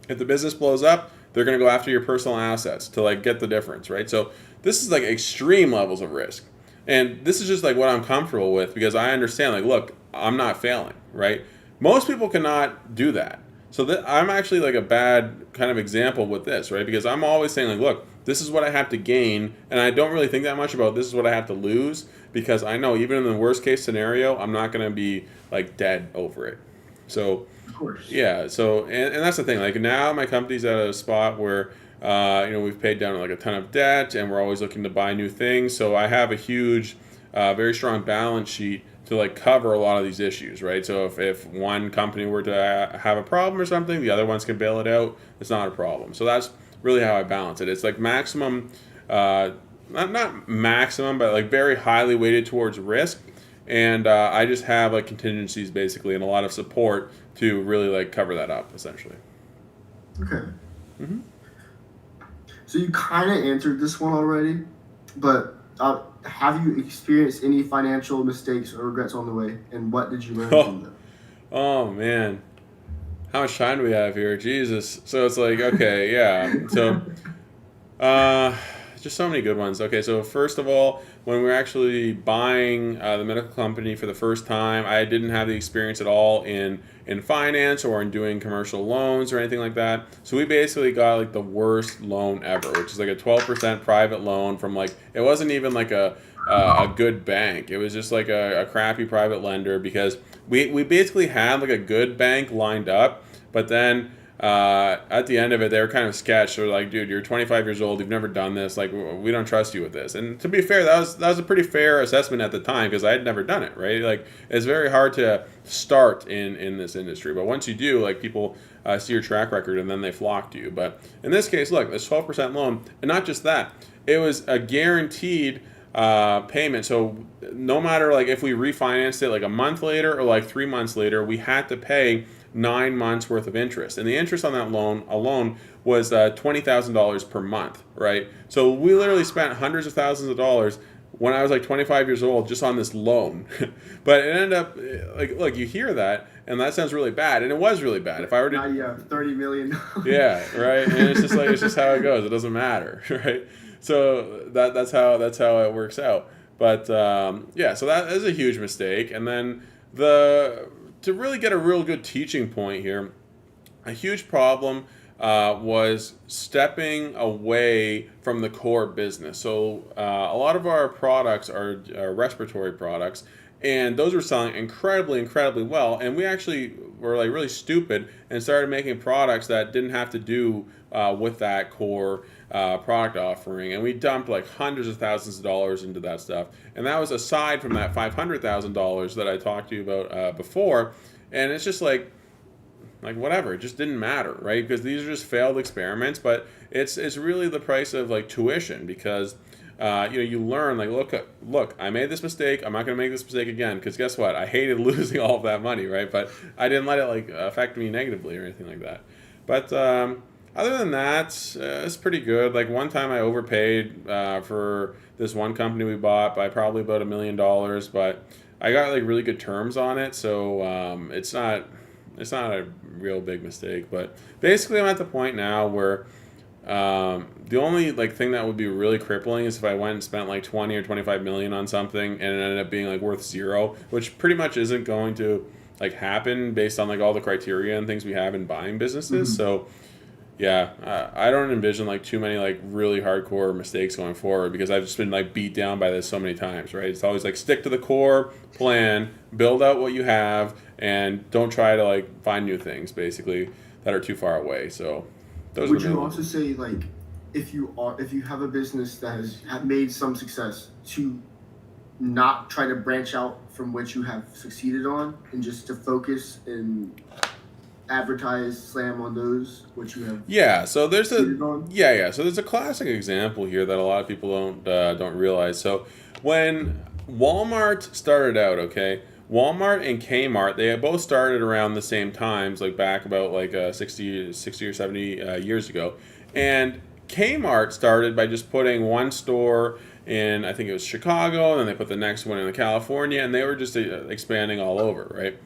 if the business blows up, they're going to go after your personal assets to like get the difference, right? So this is like extreme levels of risk. And this is just like what I'm comfortable with because I understand like, look, I'm not failing, right? Most people cannot do that. So I'm actually like a bad kind of example with this, right? Because I'm always saying like, look, this is what I have to gain, and I don't really think that much about this is what I have to lose because I know even in the worst case scenario, I'm not going to be like dead over it. So Of course. yeah, so and that's the thing. Like now, my company's at a spot where we've paid down like a ton of debt, and we're always looking to buy new things. So I have a huge, very strong balance sheet to like cover a lot of these issues, right? So if one company were to have a problem or something, the other ones can bail it out. It's not a problem. So that's really how I balance it. It's like maximum, not maximum, but like very highly weighted towards risk, and I just have like contingencies basically and a lot of support to really like cover that up essentially. Okay. So you kind of answered this one already, but have you experienced any financial mistakes or regrets on the way, and what did you learn from them? Oh man, how much time do we have here? Jesus. So it's like, okay, yeah. So, just so many good ones. Okay, so first of all, when we were actually buying the medical company for the first time, I didn't have the experience at all in finance or in doing commercial loans or anything like that. So we basically got like the worst loan ever, which is like a 12% private loan from like, it wasn't even like a good bank. It was just like a crappy private lender because we basically had like a good bank lined up, but then at the end of it, they were kind of sketched. They're like, dude, you're 25 years old. You've never done this. Like, we don't trust you with this. And to be fair, that was a pretty fair assessment at the time because I had never done it, right? Like, it's very hard to start in this industry. But once you do, like, people see your track record and then they flock to you. But in this case, look, this 12% loan, and not just that, it was a guaranteed payment. So no matter like if we refinanced it like a month later or like 3 months later, we had to pay 9 months worth of interest, and the interest on that loan alone was $20,000 per month, right? So we literally spent hundreds of thousands of dollars when I was like 25 years old just on this loan. But it ended up like, look, you hear that and that sounds really bad, and it was really bad. If I were to, now you have $30 million. yeah, right, and it's just like it's just how it goes. It doesn't matter, right? So that's how it works out. But yeah, so that is a huge mistake, and then to really get a real good teaching point here, a huge problem was stepping away from the core business. So a lot of our products are respiratory products, and those were selling incredibly well. And we actually were like really stupid and started making products that didn't have to do with that core product offering, and we dumped like hundreds of thousands of dollars into that stuff. And that was aside from that $500,000 that I talked to you about before. And it's just like whatever, it just didn't matter, right? Because these are just failed experiments. But it's really the price of like tuition, because you learn like, look, I made this mistake. I'm not going to make this mistake again, because guess what? I hated losing all of that money, right? But I didn't let it like affect me negatively or anything like that. But other than that, it's pretty good. Like one time I overpaid for this one company we bought by probably about $1 million, but I got like really good terms on it, so it's not a real big mistake. But basically, I'm at the point now where the only like thing that would be really crippling is if I went and spent like 20 or 25 million on something and it ended up being like worth zero, which pretty much isn't going to like happen based on like all the criteria and things we have in buying businesses. Mm-hmm. So yeah, I don't envision like too many like really hardcore mistakes going forward, because I've just been like beat down by this so many times, right? It's always like stick to the core plan, build out what you have, and don't try to like find new things basically that are too far away. So those Would are the you main also ones. say, like, if you have a business that has made some success, to not try to branch out from what you have succeeded on, and just to focus and advertise, slam on those which you have Yeah, so there's succeeded on? so there's a classic example here that a lot of people don't realize. So when Walmart started out, okay, Walmart and Kmart, they both started around the same times, like back about like 60 or 70 years ago. And Kmart started by just putting one store in, I think it was Chicago, and then they put the next one in California, and they were just expanding all over, right?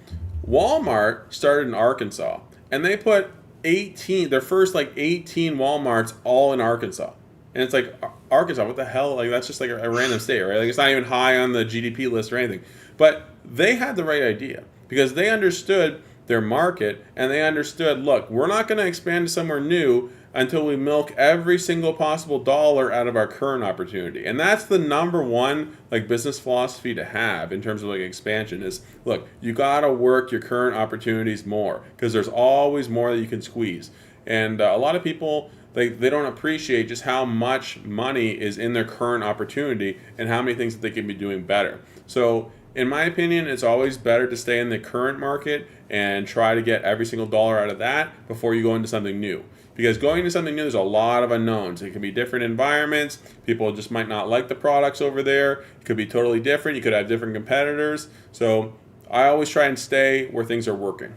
Walmart started in Arkansas, and they put their first like 18 Walmarts all in Arkansas. And it's like, Arkansas, what the hell? Like, that's just like a random state, right? Like, it's not even high on the GDP list or anything. But they had the right idea, because they understood their market, and they understood, look, we're not going to expand to somewhere new until we milk every single possible dollar out of our current opportunity. And that's the number one like business philosophy to have in terms of like expansion is, look, you got to work your current opportunities more, because there's always more that you can squeeze. And a lot of people, they don't appreciate just how much money is in their current opportunity and how many things that they can be doing better. So in my opinion, it's always better to stay in the current market and try to get every single dollar out of that before you go into something new. because going to something new, there's a lot of unknowns. It can be different environments. People just might not like the products over there. It could be totally different. You could have different competitors. So I always try and stay where things are working.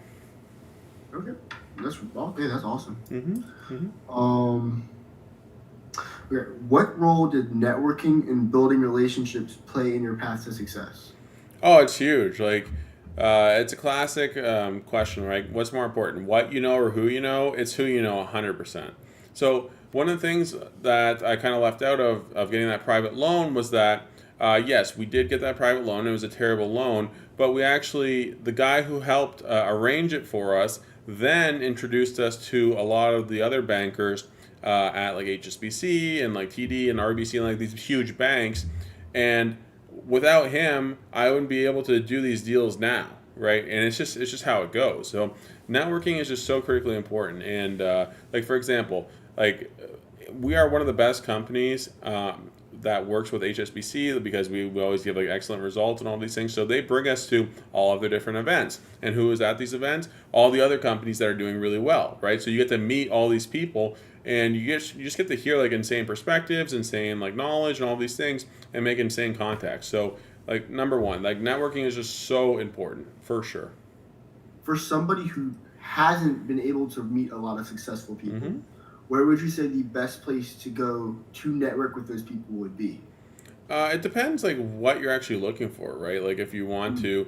Okay, that's awesome. Mm-hmm. Mm-hmm. Okay. What role did networking and building relationships play in your path to success? Oh, it's huge. Like, it's a classic question, right? What's more important, what you know or who you know? It's who you know 100%. So, one of the things that I kind of left out of getting that private loan was that, yes, we did get that private loan. It was a terrible loan, but we actually, the guy who helped arrange it for us then introduced us to a lot of the other bankers at like HSBC and like TD and RBC and like these huge banks. And without him, I wouldn't be able to do these deals now, right? And it's just how it goes. So networking is just so critically important. And like for example, like we are one of the best companies that works with HSBC because we always give like excellent results and all these things. So they bring us to all of their different events. And who is at these events? All the other companies that are doing really well, right? So you get to meet all these people and you just get to hear like insane perspectives, insane like knowledge and all these things and make insane contacts. So like number one, like networking is just so important for sure. For somebody who hasn't been able to meet a lot of successful people, Mm-hmm. where would you say the best place to go to network with those people would be? It depends like what you're actually looking for, right? Like if you want to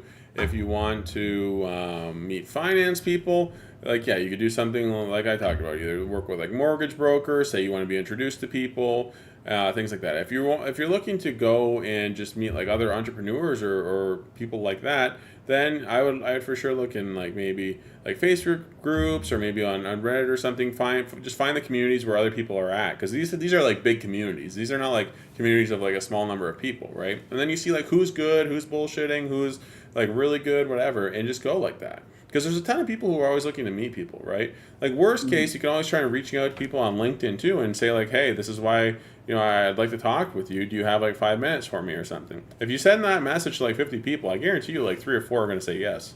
meet finance people, like yeah, you could do something like I talked about. Either work with like mortgage brokers, say you want to be introduced to people, things like that. If you're looking to go and just meet like other entrepreneurs or people like that, then I would for sure look in like maybe like Facebook groups or maybe on Reddit or something. Find the communities where other people are at because these are like big communities. These are not like communities of like a small number of people, right? And then you see like who's good, who's bullshitting, who's like really good, whatever, and just go like that. Because there's a ton of people who are always looking to meet people, right? Like worst case, you can always try and reaching out to people on LinkedIn too and say like, hey, this is why I'd like to talk with you. Do you have like 5 minutes for me or something? If you send that message to like 50 people, I guarantee you like 3 or 4 are going to say yes.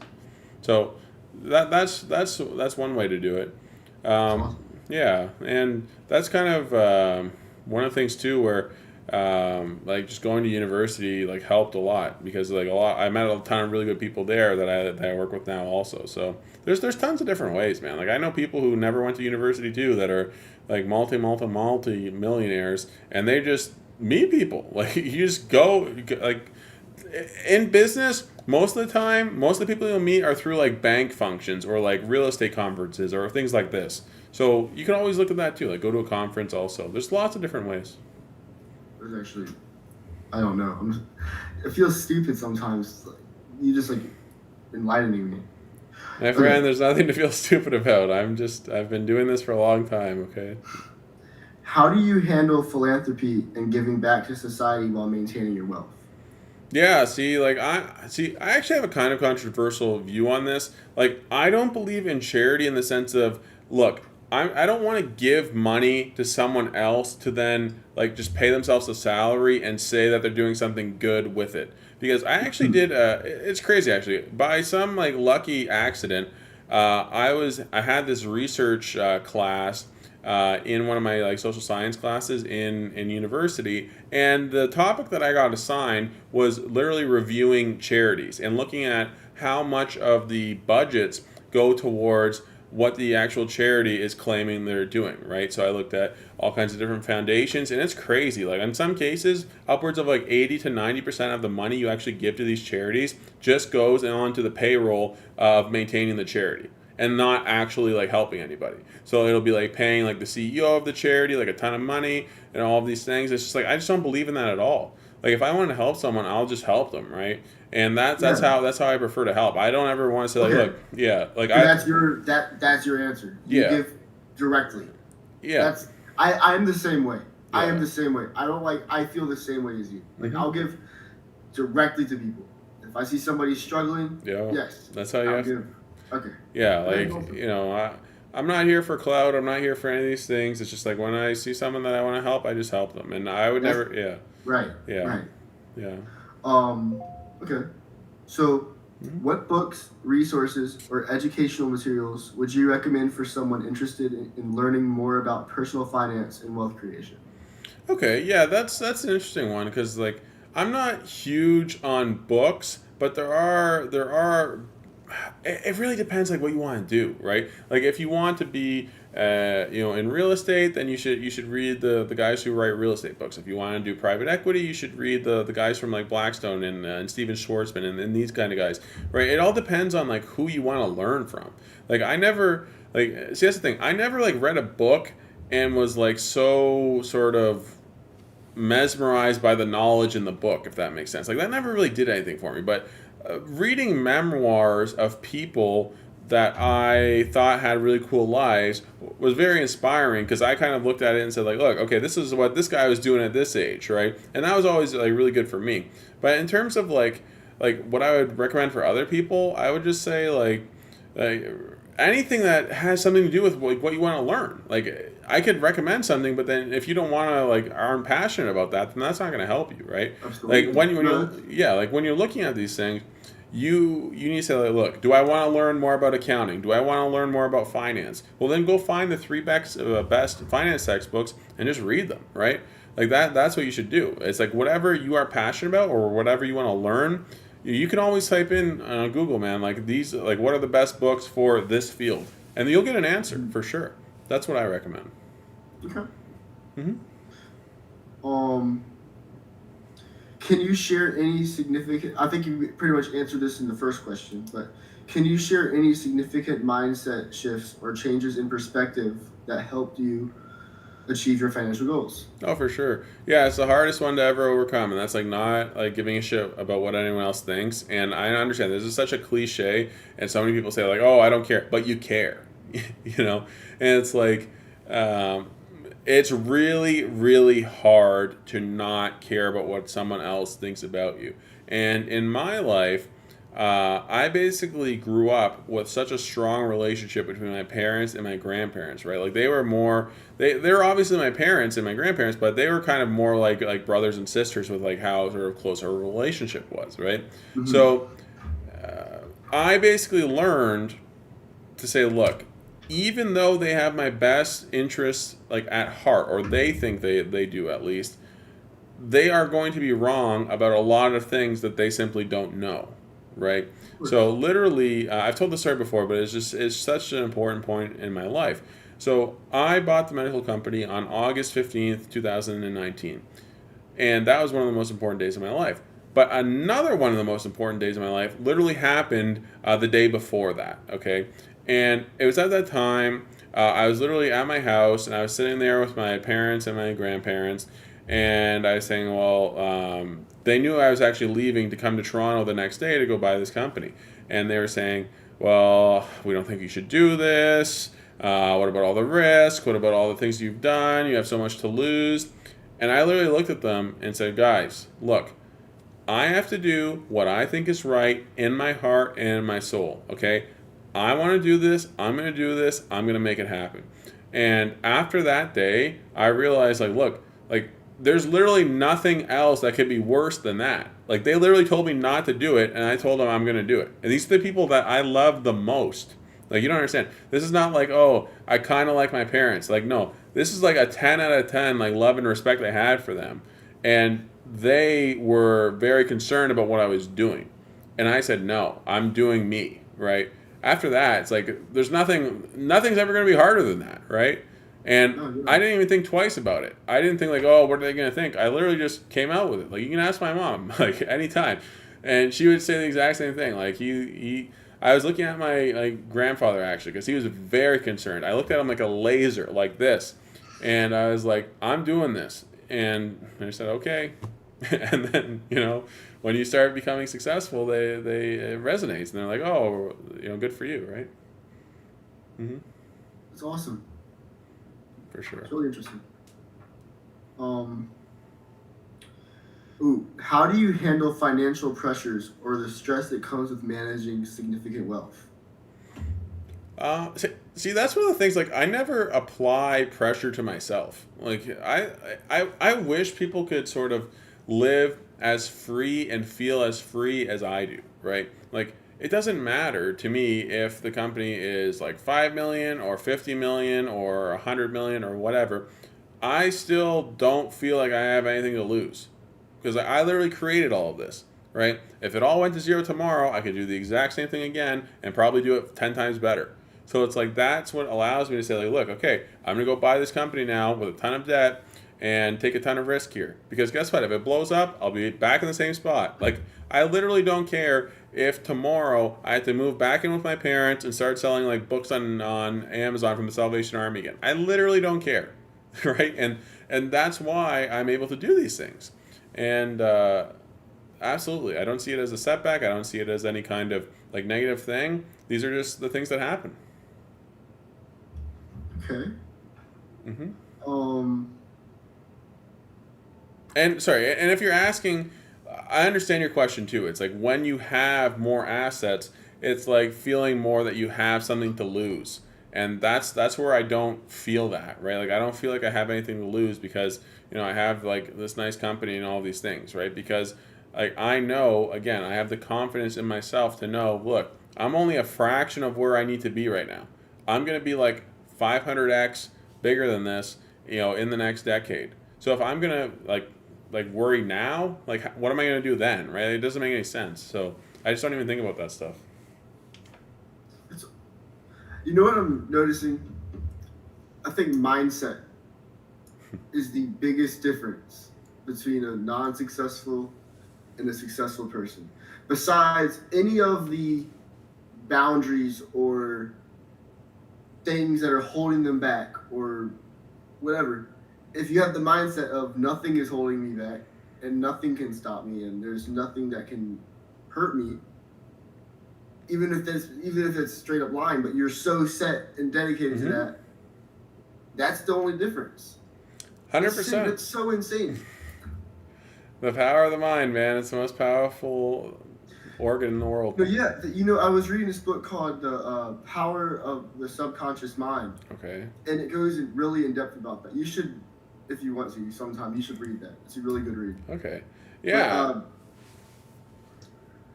So that's one way to do it. Yeah, and that's kind of one of the things too where like just going to university like helped a lot because like I met a ton of really good people there that I work with now also. So there's tons of different ways, man. Like I know people who never went to university too that are like multi millionaires and they just meet people. Like you just go like in business. Most of the time, most of the people you'll meet are through like bank functions or like real estate conferences or things like this. So you can always look at that too. Like go to a conference also. There's lots of different ways. There's actually, I don't know. It feels stupid sometimes. Like, you just like enlightening me. My friend, there's nothing to feel stupid about. I've been doing this for a long time, okay? How do you handle philanthropy and giving back to society while maintaining your wealth? Yeah, I actually have a kind of controversial view on this. Like, I don't believe in charity in the sense of, look, I don't want to give money to someone else to then like just pay themselves a salary and say that they're doing something good with it. Because I actually did. It's crazy actually. By some like lucky accident, I had this research class in one of my like social science classes in university, and the topic that I got assigned was literally reviewing charities and looking at how much of the budgets go towards what the actual charity is claiming they're doing, right? So I looked at all kinds of different foundations, and it's crazy. Like in some cases, upwards of like 80 to 90% of the money you actually give to these charities just goes onto the payroll of maintaining the charity and not actually like helping anybody. So it'll be like paying like the CEO of the charity like a ton of money and all of these things. It's just like I just don't believe in that at all. Like if I want to help someone, I'll just help them, right? And that's how I prefer to help. I don't ever want to say like, look, yeah, like so that's your answer. You give directly. Yeah. That's I'm the same way. Yeah. I am the same way. I feel the same way as you. Like I'll give directly to people. If I see somebody struggling, yes. That's how you have to. Okay. Yeah, like I'm not here for clout. I'm not here for any of these things. It's just like when I see someone that I want to help, I just help them, and I would never. Yeah. Right. Yeah. Right. Yeah. Okay. So What books, resources, or educational materials would you recommend for someone interested in learning more about personal finance and wealth creation? Okay, yeah, that's an interesting one because like I'm not huge on books, but there are. It really depends like what you want to do, right? Like if you want to be in real estate, then you should read the guys who write real estate books. If you want to do private equity, you should read the guys from like Blackstone and Steven Schwartzman and these kind of guys, right? It all depends on like who you want to learn from. Like I never like see that's the thing. I never like read a book and was like so sort of mesmerized by the knowledge in the book, if that makes sense. Like that never really did anything for me. But reading memoirs of people that I thought had really cool lives was very inspiring because I kind of looked at it and said like, look, okay, this is what this guy was doing at this age, right? And that was always like really good for me. But in terms of like what I would recommend for other people, I would just say like anything that has something to do with what you want to learn. Like I could recommend something, but then if you don't want to like aren't passionate about that, then that's not going to help you, right? Absolutely. Like when you yeah, like when you're looking at these things, you need to say like, look, do I want to learn more about accounting? Do I want to learn more about finance? Well, then go find the three best finance textbooks and just read them, right? Like that's what you should do. It's like whatever you are passionate about or whatever you want to learn, you can always type in Google, man, like these, like what are the best books for this field, and you'll get an answer for sure. That's what I recommend. Okay. Hmm. Um, can you share any significant? I think you pretty much answered this in the first question, but can you share any significant mindset shifts or changes in perspective that helped you achieve your financial goals? Oh, for sure. Yeah, it's the hardest one to ever overcome, and that's like not like giving a shit about what anyone else thinks. And I understand this is such a cliche, and so many people say like, "Oh, I don't care," but you care, you know. And it's like, um, it's really, really hard to not care about what someone else thinks about you. And in my life, I basically grew up with such a strong relationship between my parents and my grandparents, right? Like they were more, they're obviously my parents and my grandparents, but they were kind of more like brothers and sisters with like how sort of close our relationship was, right? Mm-hmm. So I basically learned to say, look, even though they have my best interests like at heart, or they think they do at least, they are going to be wrong about a lot of things that they simply don't know, right? So literally, I've told this story before, but it's such an important point in my life. So I bought the medical company on August 15th, 2019, and that was one of the most important days of my life. But another one of the most important days of my life literally happened the day before that. Okay, and it was at that time I was literally at my house and I was sitting there with my parents and my grandparents, and I was saying, well, they knew I was actually leaving to come to Toronto the next day to go buy this company, and they were saying, well, we don't think you should do this. What about all the risk? What about all the things you've done? You have so much to lose. And I literally looked at them and said, guys, look, I have to do what I think is right in my heart and in my soul, okay? I want to do this. I'm going to do this. I'm going to make it happen. And after that day, I realized, like, look, like, there's literally nothing else that could be worse than that. Like, they literally told me not to do it, and I told them I'm going to do it. And these are the people that I love the most. Like, you don't understand. This is not like, oh, I kind of like my parents. Like, no, this is like a 10 out of 10, like, love and respect I had for them. And they were very concerned about what I was doing. And I said, no, I'm doing me, right? After that, it's like, nothing's ever going to be harder than that, right? And Oh, yeah. I didn't even think twice about it. I didn't think like, oh, what are they going to think? I literally just came out with it. Like, you can ask my mom, like, anytime. And she would say the exact same thing. Like, I was looking at my like grandfather actually because he was very concerned. I looked at him like a laser, like this, and I was like, "I'm doing this," and I said, "Okay." And then when you start becoming successful, they it resonates, and they're like, "Oh, good for you, right?" Mm-hmm. It's awesome. For sure. It's really interesting. Um, how do you handle financial pressures or the stress that comes with managing significant wealth? See, that's one of the things. Like, I never apply pressure to myself. Like, I wish people could sort of live as free and feel as free as I do. Right? Like, it doesn't matter to me if the company is like 5 million or 50 million or 100 million or whatever. I still don't feel like I have anything to lose because I literally created all of this, right? If it all went to zero tomorrow, I could do the exact same thing again and probably do it 10 times better. So it's like that's what allows me to say, like, look, okay, I'm going to go buy this company now with a ton of debt and take a ton of risk here. Because guess what? If it blows up, I'll be back in the same spot. Like, I literally don't care if tomorrow I have to move back in with my parents and start selling like books on Amazon from the Salvation Army again. I literally don't care, right? And that's why I'm able to do these things. And absolutely, I don't see it as a setback. I don't see it as any kind of like negative thing. These are just the things that happen. Okay. hmm Um. And sorry, and if you're asking, I understand your question too. It's like when you have more assets, it's like feeling more that you have something to lose. And that's where I don't feel that, right? Like I don't feel like I have anything to lose because, I have like this nice company and all these things, right? Because like I know, again, I have the confidence in myself to know, look, I'm only a fraction of where I need to be right now. I'm going to be like 500x bigger than this, in the next decade. So if I'm going to like worry now, like what am I going to do then, right? It doesn't make any sense. So I just don't even think about that stuff. It's, you know what I'm noticing? I think mindset is the biggest difference between a non-successful and a successful person. Besides any of the boundaries or things that are holding them back or whatever, if you have the mindset of nothing is holding me back and nothing can stop me and there's nothing that can hurt me, even if it's straight up lying, but you're so set and dedicated to that, that's the only difference. 100%. It's so insane. The power of the mind, man. It's the most powerful organ in the world. No, yeah, I was reading this book called The Power of the Subconscious Mind. Okay. And it goes really in depth about that. You should, if you want to, sometime you should read that. It's a really good read. Okay. Yeah.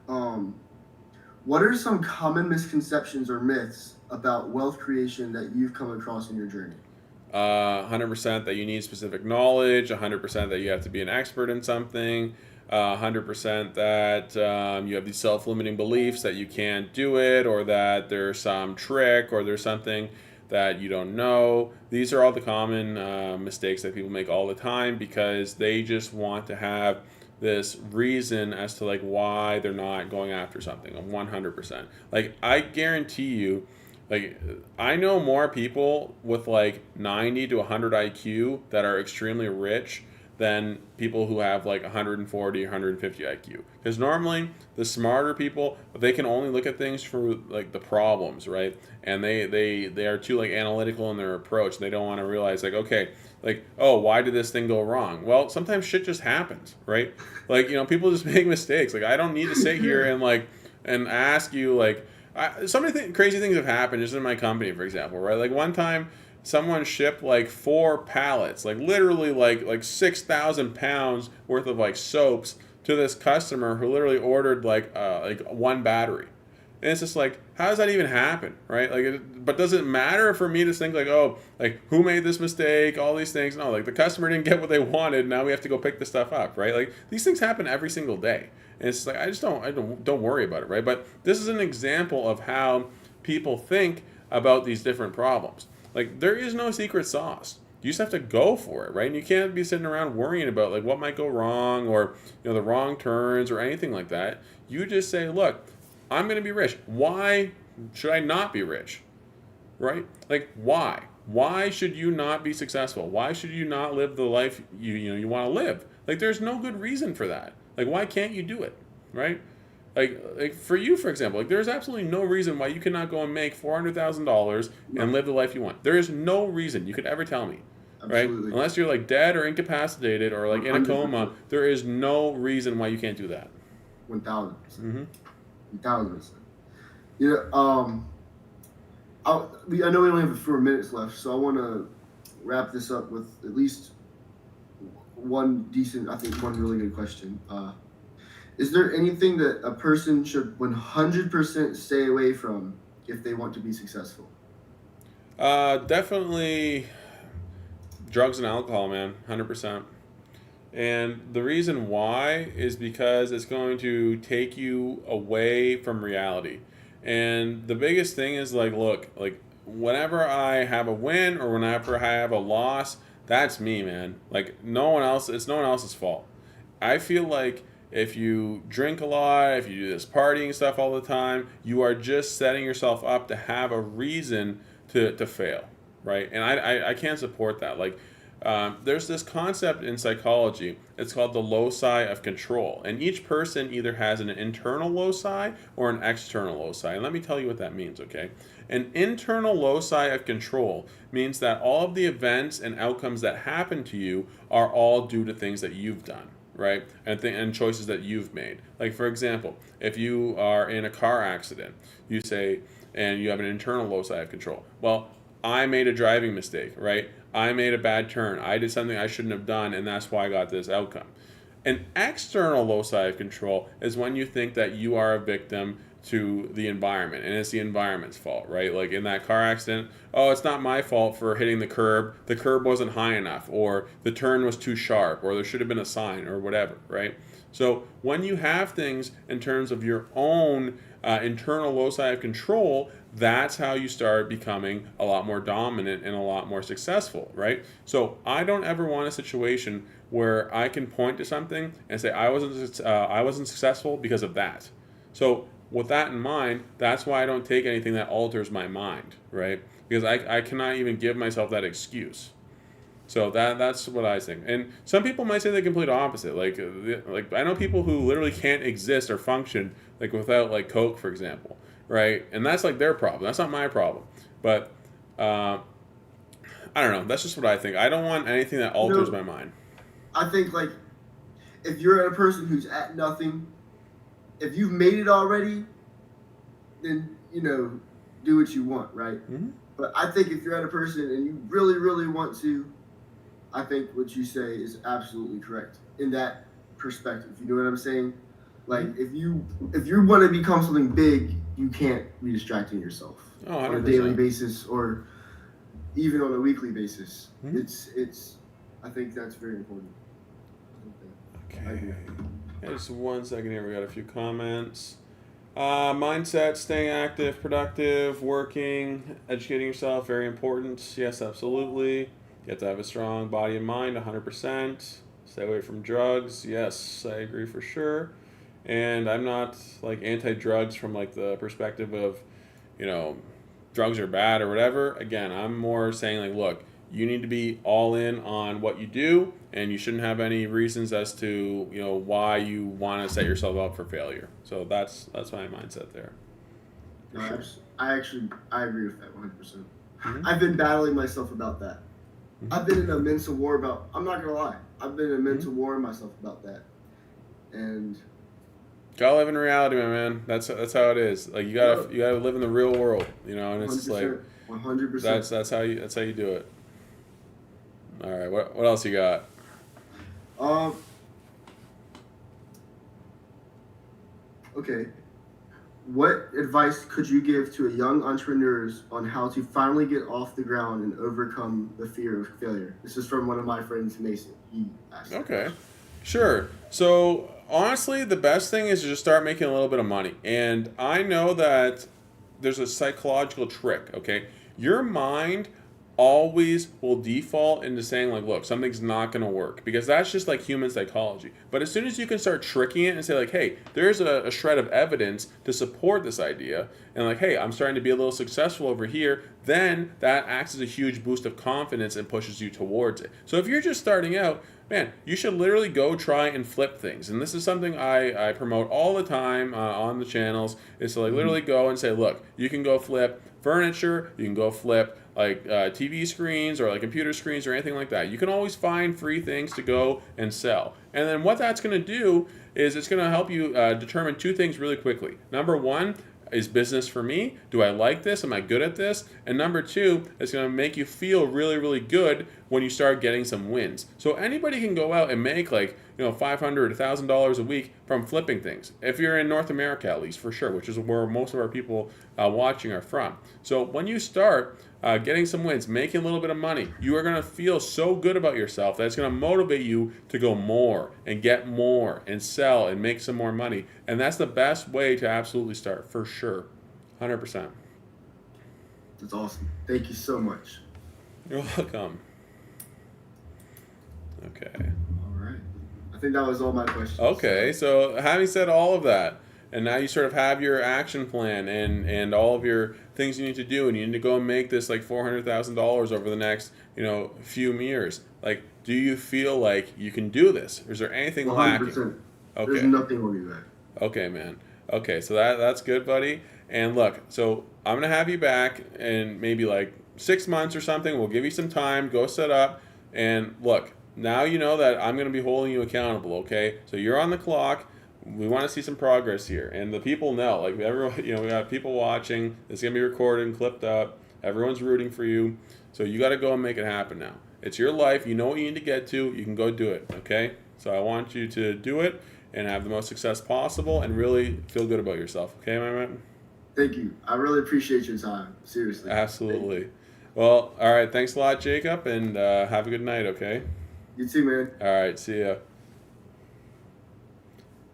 But, what are some common misconceptions or myths about wealth creation that you've come across in your journey? 100% that you need specific knowledge, 100% that you have to be an expert in something, 100% that you have these self-limiting beliefs that you can't do it, or that there's some trick, or there's something that you don't know. These are all the common mistakes that people make all the time because they just want to have this reason as to like why they're not going after something. 100%. Like I guarantee you, like I know more people with like 90 to 100 IQ that are extremely rich than people who have like 140 or 150 IQ. Because normally the smarter people, they can only look at things for like the problems, right? And they are too like analytical in their approach. They don't want to realize like, okay, like, oh, why did this thing go wrong? Well, sometimes shit just happens, right? Like, people just make mistakes. Like I don't need to sit here and ask you like, so many crazy things have happened just in my company, for example, right? Like one time someone shipped like 4 pallets, like literally like 6,000 pounds worth of like soaps to this customer who literally ordered like one battery. And it's just like, how does that even happen, right? But does it matter for me to think like, oh, like who made this mistake, all these things? No, like the customer didn't get what they wanted. Now we have to go pick the stuff up, right? Like these things happen every single day. And it's like, I don't worry about it, right? But this is an example of how people think about these different problems. Like there is no secret sauce. You just have to go for it, right? And you can't be sitting around worrying about like what might go wrong or the wrong turns or anything like that. You just say, look, I'm going to be rich. Why should I not be rich? Right? Like why? Why should you not be successful? Why should you not live the life you want to live? Like there's no good reason for that. Like why can't you do it? Right? Like for you, for example, like there's absolutely no reason why you cannot go and make $400,000 and live the life you want. There is no reason you could ever tell me, right? Absolutely. Unless you're like dead or incapacitated or like in a 100%. coma, there is no reason why you can't do that. 1,000%. Mm-hmm. 1,000%. I know we only have 4 minutes left, so I want to wrap this up with at least one really good question. Is there anything that a person should 100% stay away from if they want to be successful? Definitely drugs and alcohol, man, 100%. And the reason why is because it's going to take you away from reality. And the biggest thing is like, look, like whenever I have a win or whenever I have a loss, that's me, man. Like no one else, it's no one else's fault. I feel like if you drink a lot, if you do this partying stuff all the time, you are just setting yourself up to have a reason to fail, right? And I can't support that. Like, there's this concept in psychology. It's called the loci of control. And each person either has an internal loci or an external loci. And let me tell you what that means, okay? An internal loci of control means that all of the events and outcomes that happen to you are all due to things that you've done, right? And choices that you've made. Like, for example, if you are in a car accident, you say, and you have an internal loci of control. Well, I made a driving mistake, right? I made a bad turn. I did something I shouldn't have done, and that's why I got this outcome. An external loci of control is when you think that you are a victim to the environment, and it's the environment's fault, right? Like in that car accident, oh, it's not my fault for hitting the curb. The curb wasn't high enough, or the turn was too sharp, or there should have been a sign, or whatever, right? So when you have things in terms of your own internal loci of control, that's how you start becoming a lot more dominant and a lot more successful, right? So I don't ever want a situation where I can point to something and say I wasn't successful because of that. So with that in mind, that's why I don't take anything that alters my mind, right? Because I cannot even give myself that excuse. So that's what I think. And some people might say the complete opposite. Like I know people who literally can't exist or function like without like Coke, for example, right? And that's like their problem. That's not my problem. But I don't know. That's just what I think. I don't want anything that alters my mind. I think like if you're a person who's at nothing, if you've made it already, then do what you want, right? Mm-hmm. But I think if you're at a person and you really, really want to, I think what you say is absolutely correct in that perspective. You know what I'm saying? Like if you want to become something big, you can't be distracting yourself on a daily basis or even on a weekly basis. Mm-hmm. It's I think that's very important. Okay. Just 1 second here. We got a few comments. Mindset, staying active, productive, working, educating yourself, very important. Yes, absolutely. You have to have a strong body and mind, 100%. Stay away from drugs. Yes, I agree for sure. And I'm not like anti-drugs from like the perspective of, drugs are bad or whatever. Again, I'm more saying like, look, you need to be all in on what you do, and you shouldn't have any reasons as to why you want to set yourself up for failure. So that's my mindset there. Sure. I agree with that 100%. Mm-hmm. I've been battling myself about that. Mm-hmm. I've been in a mental war about. I'm not gonna lie. I've been in a mental war myself about that, and. Gotta live in reality, my man. That's how it is. Like you gotta live in the real world, and it's like 100%. That's how you do it. All right, what else you got? Okay. What advice could you give to young entrepreneurs on how to finally get off the ground and overcome the fear of failure? This is from one of my friends, Mason. He asked. Okay, sure. So honestly, the best thing is to just start making a little bit of money. And I know that there's a psychological trick, okay? Your mind always will default into saying like, look, something's not going to work, because that's just like human psychology. But as soon as you can start tricking it and say like, hey, there's a shred of evidence to support this idea, and like, hey, I'm starting to be a little successful over here, then that acts as a huge boost of confidence and pushes you towards it. So if you're just starting out, man, you should literally go try and flip things. And this is something I promote all the time on the channels, is to like literally go and say, look, you can go flip furniture, you can go flip like TV screens or like computer screens or anything like that. You can always find free things to go and sell. And then what that's going to do is it's going to help you determine two things really quickly. Number one, is business for me? Do I like this? Am I good at this? And number two, it's going to make you feel really, really good when you start getting some wins. So anybody can go out and make like, $500, $1,000 a week from flipping things. If you're in North America, at least, for sure, which is where most of our people watching are from. So when you start getting some wins, making a little bit of money, you are going to feel so good about yourself that it's going to motivate you to go more and get more and sell and make some more money. And that's the best way to absolutely start, for sure. 100%. That's awesome. Thank you so much. You're welcome. Okay. All right. I think that was all my questions. Okay, so having said all of that, and now you sort of have your action plan and all of your things you need to do, and you need to go and make this like $400,000 over the next few years. Like, do you feel like you can do this? Or is there anything 100%. lacking? Okay. There's nothing holding you back. Okay, man. Okay, so that's good, buddy. And look, so I'm gonna have you back in maybe like 6 months or something. We'll give you some time, go set up, and look. Now you know that I'm going to be holding you accountable, okay? So you're on the clock. We want to see some progress here. And the people know, like everyone, we got people watching. It's going to be recorded and clipped up. Everyone's rooting for you. So you got to go and make it happen now. It's your life. You know what you need to get to. You can go do it, okay? So I want you to do it and have the most success possible and really feel good about yourself, okay, my man? Thank you. I really appreciate your time. Seriously. Absolutely. Well, all right. Thanks a lot, Jacob, and have a good night, okay? You too, man. All right, see ya.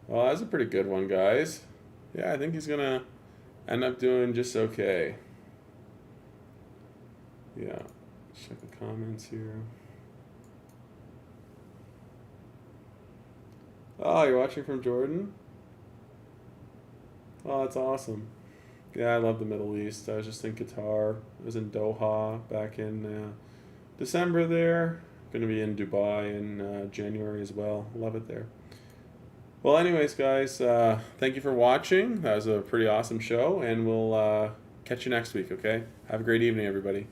Well, that's a pretty good one, guys. Yeah, I think he's going to end up doing just okay. Yeah, check the comments here. Oh, you're watching from Jordan? Oh, that's awesome. Yeah, I love the Middle East. I was just in Qatar. I was in Doha back in December there. Going to be in Dubai in January as well. Love it there. Well, anyways, guys, thank you for watching. That was a pretty awesome show, and we'll catch you next week, okay? Have a great evening, everybody.